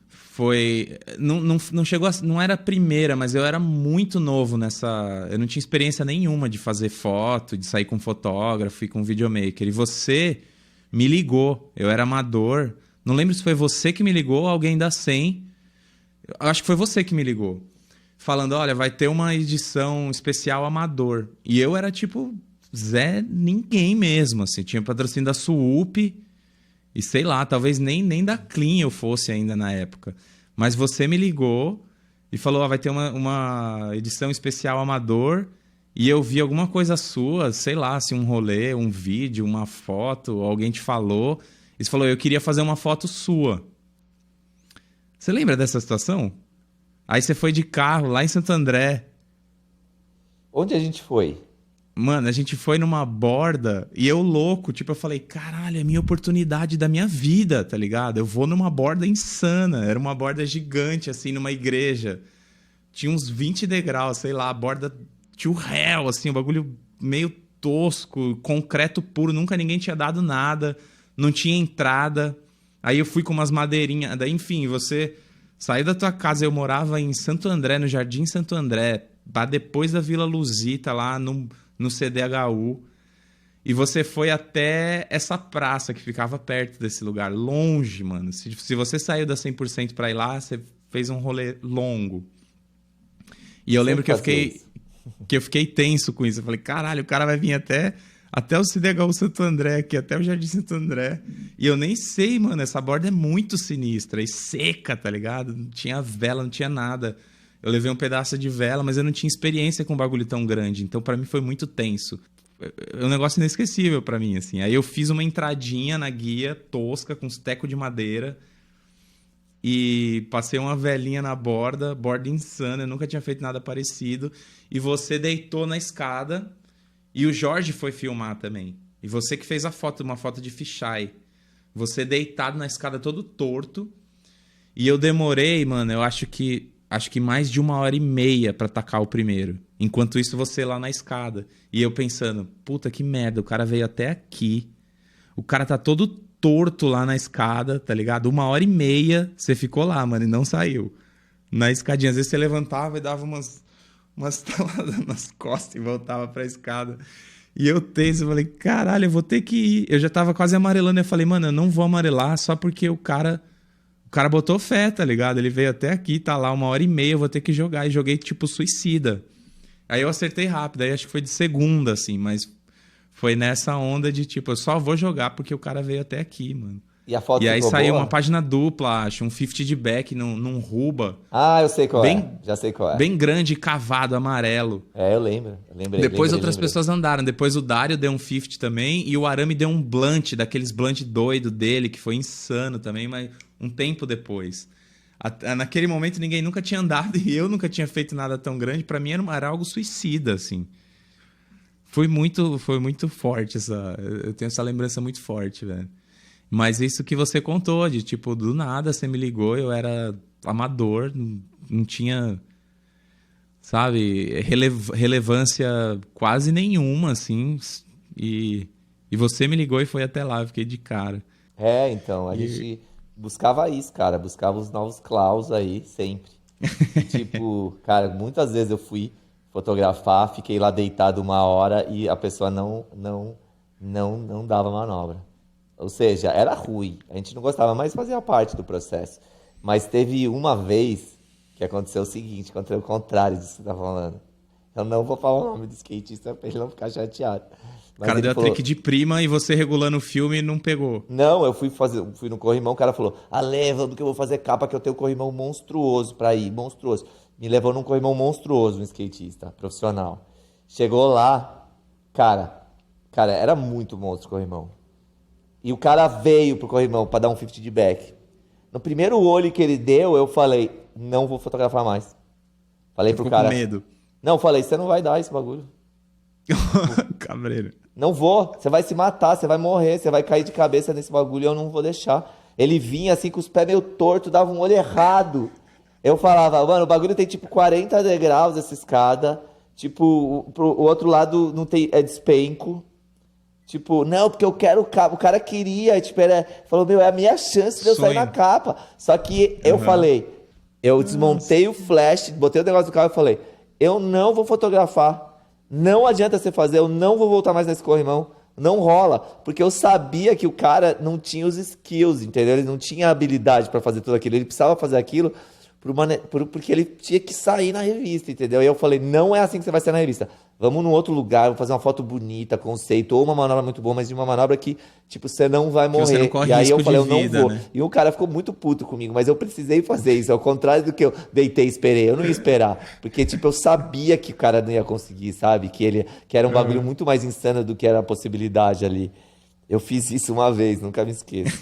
foi... Não chegou não era a primeira, mas eu era muito novo nessa... Eu não tinha experiência nenhuma de fazer foto, de sair com fotógrafo e com videomaker. E você me ligou. Eu era amador. Não lembro se foi você que me ligou ou alguém da 100. Eu acho que foi você que me ligou. Falando: olha, vai ter uma edição especial amador. E eu era tipo Zé ninguém mesmo, assim. Tinha patrocínio da Suup e sei lá, talvez nem da Clean eu fosse ainda na época. Mas você me ligou e falou: vai ter uma edição especial amador. E eu vi alguma coisa sua, sei lá, assim, um rolê, um vídeo, uma foto, alguém te falou. E você falou: eu queria fazer uma foto sua. Você lembra dessa situação? Aí você foi de carro lá em Santo André. Onde a gente foi? Mano, a gente foi numa borda e eu louco, tipo, eu falei, caralho, é a minha oportunidade da minha vida, tá ligado? Eu vou numa borda insana, era uma borda gigante, assim, numa igreja. Tinha uns 20 degraus, sei lá, a borda to hell, assim, um bagulho meio tosco, concreto puro, nunca ninguém tinha dado nada, não tinha entrada. Aí eu fui com umas madeirinhas, daí, enfim, você saiu da tua casa, eu morava em Santo André, no Jardim Santo André, depois da Vila Luzita, lá no CDHU, e você foi até essa praça que ficava perto desse lugar, longe, mano. Se você saiu da 100% pra ir lá, você fez um rolê longo. E eu lembro que eu fiquei tenso com isso. Eu falei, caralho, o cara vai vir até o CDHU Santo André aqui, até o Jardim Santo André. E eu nem sei, mano, essa borda é muito sinistra e seca, tá ligado? Não tinha vela, não tinha nada. Eu levei um pedaço de vela, mas eu não tinha experiência com um bagulho tão grande. Então, pra mim, foi muito tenso. É um negócio inesquecível pra mim, assim. Aí eu fiz uma entradinha na guia, tosca, com uns tecos de madeira. E passei uma velinha na borda insana. Eu nunca tinha feito nada parecido. E você deitou na escada. E o Jorge foi filmar também. E você que fez uma foto de fisheye. Você deitado na escada todo torto. E eu demorei, mano, eu acho que mais de 1h30 pra tacar o primeiro. Enquanto isso, você lá na escada. E eu pensando, puta que merda, o cara veio até aqui. O cara tá todo torto lá na escada, tá ligado? 1h30 você ficou lá, mano, e não saiu. Na escadinha. Às vezes você levantava e dava umas taladas nas costas e voltava pra escada. E eu tenso, eu falei, caralho, eu vou ter que ir. Eu já tava quase amarelando. Eu falei, mano, eu não vou amarelar só porque o cara botou fé, tá ligado? Ele veio até aqui, tá lá 1h30, eu vou ter que jogar. E joguei tipo suicida. Aí eu acertei rápido, aí acho que foi de segunda, assim, mas foi nessa onda de tipo, eu só vou jogar porque o cara veio até aqui, mano. E a foto E aí ficou saiu boa? uma página dupla, acho, um 50 de back num Ruba. Ah, eu sei qual é. Bem- Já sei qual é. Bem grande, cavado, amarelo. É, eu lembro. Eu lembrei. Depois lembrei, outras lembrei. pessoas andaram. Depois o Dário deu um 50 também. E o Arame deu um blunt, daqueles blunt doido dele, que foi insano também, mas um tempo depois. Naquele momento ninguém nunca tinha andado e eu nunca tinha feito nada tão grande. Pra mim era algo suicida, assim. Foi muito forte eu tenho essa lembrança muito forte, velho. Mas isso que você contou, de tipo, do nada você me ligou, eu era amador, não tinha, sabe, relevância quase nenhuma, assim. E você me ligou e foi até lá, eu fiquei de cara. É, então, a gente buscava isso, cara. Buscava os novos Klaus aí, sempre. Tipo, cara, muitas vezes eu fui fotografar, fiquei lá deitado 1 hora e a pessoa não dava manobra. Ou seja, era ruim. A gente não gostava, mas fazia parte do processo. Mas teve uma vez que aconteceu o seguinte, aconteceu o contrário disso que você tá falando. Eu não vou falar o nome do skatista pra ele não ficar chateado. O Mas cara ele deu a falou, trick de prima e você regulando o filme não pegou. não, eu fui no corrimão, o cara falou, leva, que eu vou fazer capa, que eu tenho um corrimão monstruoso pra ir, monstruoso. Me levou num corrimão monstruoso, um skatista profissional. Chegou lá, cara, era muito monstro o corrimão. E o cara veio pro corrimão pra dar um 50 de back. No primeiro olho que ele deu, eu falei, não vou fotografar mais. Falei pro Ficou cara. com medo. Não, falei, você não vai dar esse bagulho. Cabreiro. Não vou, você vai se matar, você vai morrer, você vai cair de cabeça nesse bagulho e eu não vou deixar. Ele vinha assim com os pés meio tortos, dava um olho errado. Eu falava, mano, o bagulho tem tipo 40 degraus essa escada. Tipo, o outro lado não tem, é despenco. Tipo, não, porque eu quero o capa. O cara queria, tipo, falou, meu, é a minha chance de eu sair Sonho. na capa. Só que eu falei, eu desmontei o flash, botei o negócio do carro e falei, eu não vou fotografar. Não adianta você fazer, eu não vou voltar mais nesse corrimão. Não rola. Porque eu sabia que o cara não tinha os skills, entendeu? Ele não tinha habilidade pra fazer tudo aquilo. Ele precisava fazer aquilo porque ele tinha que sair na revista, entendeu? E eu falei, não é assim que você vai sair na revista. Vamos num outro lugar, vou fazer uma foto bonita, conceito, ou uma manobra muito boa, mas de uma manobra que, tipo, você não vai morrer. você não corre E aí eu risco falei, de eu vida, não vou. né? E o cara ficou muito puto comigo, mas eu precisei fazer isso, ao contrário do que eu deitei e esperei. Eu não ia esperar, porque, tipo, eu sabia que o cara não ia conseguir, sabe? Que era um bagulho muito mais insano do que era a possibilidade ali. Eu fiz isso uma vez, nunca me esqueço.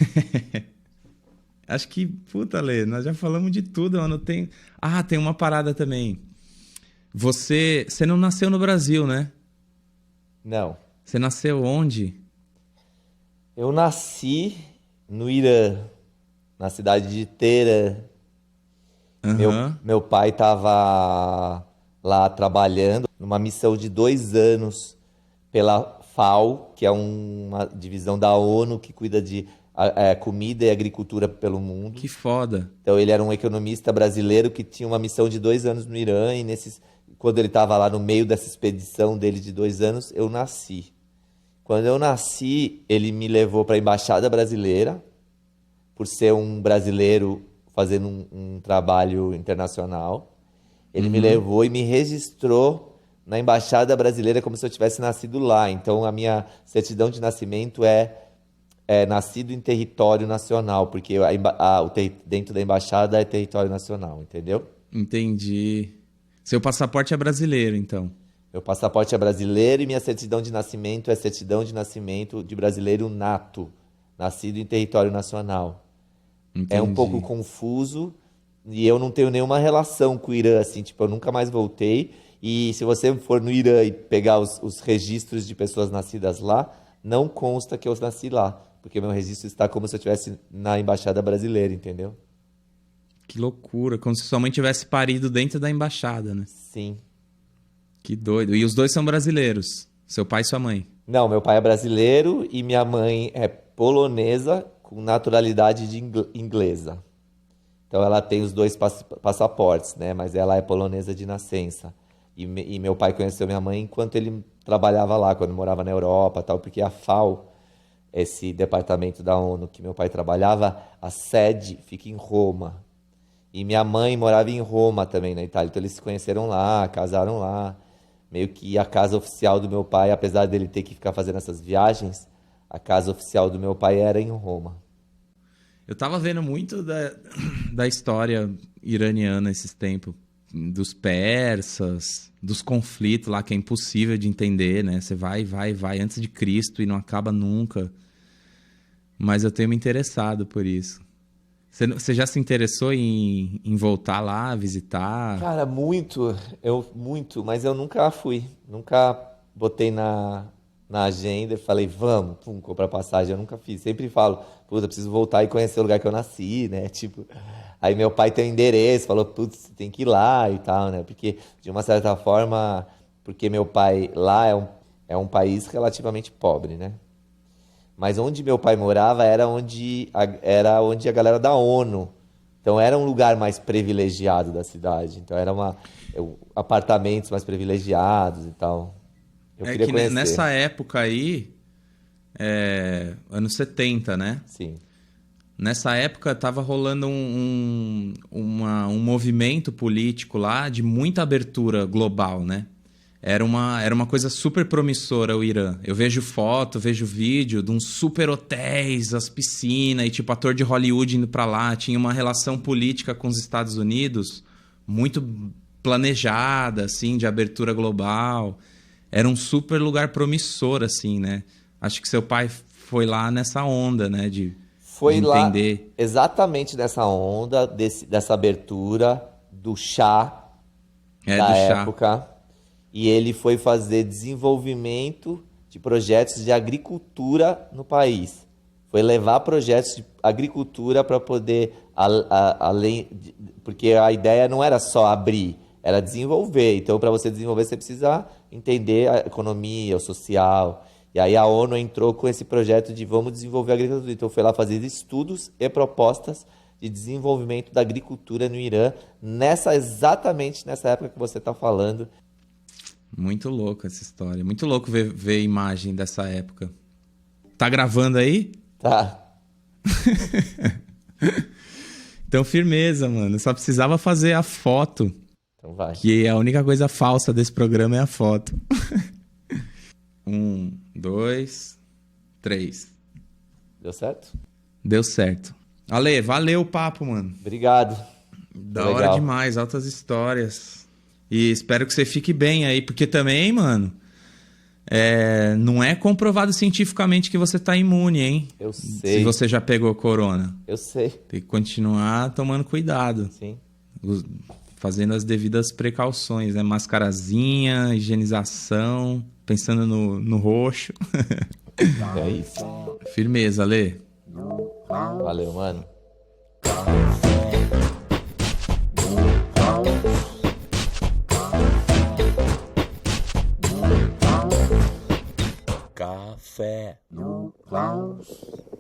Acho que, puta, Lê, nós já falamos de tudo, mano. Tem uma parada também. Você não nasceu no Brasil, né? Não. Você nasceu onde? Eu nasci no Irã, na cidade de Teherã. Aham. Meu pai estava lá trabalhando numa missão de 2 anos pela FAO, que é uma divisão da ONU que cuida de comida e agricultura pelo mundo. Que foda. Então ele era um economista brasileiro que tinha uma missão de 2 anos no Irã e quando ele estava lá no meio dessa expedição dele de 2 anos, eu nasci. Quando eu nasci, ele me levou para a Embaixada Brasileira, por ser um brasileiro fazendo um trabalho internacional. Ele me levou e me registrou na Embaixada Brasileira como se eu tivesse nascido lá. Então a minha certidão de nascimento é nascido em território nacional, porque dentro da embaixada é território nacional, entendeu? Entendi. Seu passaporte é brasileiro, então. Meu passaporte é brasileiro e minha certidão de nascimento é certidão de nascimento de brasileiro nato, nascido em território nacional. Entendi. É um pouco confuso e eu não tenho nenhuma relação com o Irã, assim, tipo, eu nunca mais voltei. E se você for no Irã e pegar os registros de pessoas nascidas lá, não consta que eu nasci lá, porque meu registro está como se eu estivesse na embaixada brasileira, entendeu? Que loucura, como se sua mãe tivesse parido dentro da embaixada, né? Sim. Que doido. E os dois são brasileiros, seu pai e sua mãe. Não, meu pai é brasileiro e minha mãe é polonesa com naturalidade de inglesa. Então ela tem os dois passaportes, né? Mas ela é polonesa de nascença. E meu pai conheceu minha mãe enquanto ele trabalhava lá, quando morava na Europa, tal, porque a FAO, esse departamento da ONU que meu pai trabalhava, a sede fica em Roma. E minha mãe morava em Roma também, na Itália. Então eles se conheceram lá, casaram lá. Meio que a casa oficial do meu pai, apesar dele ter que ficar fazendo essas viagens, a casa oficial do meu pai era em Roma. Eu tava vendo muito da história iraniana esses tempos, dos persas, dos conflitos lá, que é impossível de entender, né? Você vai antes de Cristo e não acaba nunca. Mas eu tenho me interessado por isso. Você já se interessou em voltar lá, visitar? Cara, muito, mas eu nunca fui. Nunca botei na agenda e falei, vamos, comprar passagem. Eu nunca fiz. Sempre falo, puta, preciso voltar e conhecer o lugar que eu nasci, né? Tipo, aí meu pai tem um endereço, falou, putz, você tem que ir lá e tal, né? Porque, de uma certa forma, porque meu pai lá é um país relativamente pobre, né? Mas onde meu pai morava era onde a galera da ONU. Então era um lugar mais privilegiado da cidade. Então era apartamentos mais privilegiados e tal. Eu queria que conhecer. Nessa época aí, anos 70, né? Sim. Nessa época estava rolando um movimento político lá de muita abertura global, né? Era uma coisa super promissora o Irã. Eu vejo foto, vejo vídeo de uns super hotéis, as piscinas, e tipo ator de Hollywood indo pra lá. Tinha uma relação política com os Estados Unidos muito planejada, assim, de abertura global. Era um super lugar promissor, assim, né? Acho que seu pai foi lá nessa onda, né? De entender. Lá exatamente nessa onda, dessa abertura do chá da época. E ele foi fazer desenvolvimento de projetos de agricultura no país. Foi levar projetos de agricultura para poder, porque a ideia não era só abrir, era desenvolver. Então, para você desenvolver, você precisa entender a economia, o social. E aí a ONU entrou com esse projeto de vamos desenvolver a agricultura. Então, foi lá fazer estudos e propostas de desenvolvimento da agricultura no Irã, exatamente nessa época que você está falando. Muito louco essa história. Muito louco ver imagem dessa época. Tá gravando aí? Tá. Então, firmeza, mano. Só precisava fazer a foto. Então vai. Que a única coisa falsa desse programa é a foto. 1, 2, 3. Deu certo? Deu certo. Ale, valeu o papo, mano. Obrigado. Da hora demais, altas histórias. E espero que você fique bem aí, porque também, mano, não é comprovado cientificamente que você tá imune, hein? Eu sei. Se você já pegou corona. Eu sei. Tem que continuar tomando cuidado. Sim. fazendo as devidas precauções, né? Mascarazinha, higienização, pensando no roxo. É isso. Firmeza, Lê. Valeu, mano. Café no Klaus.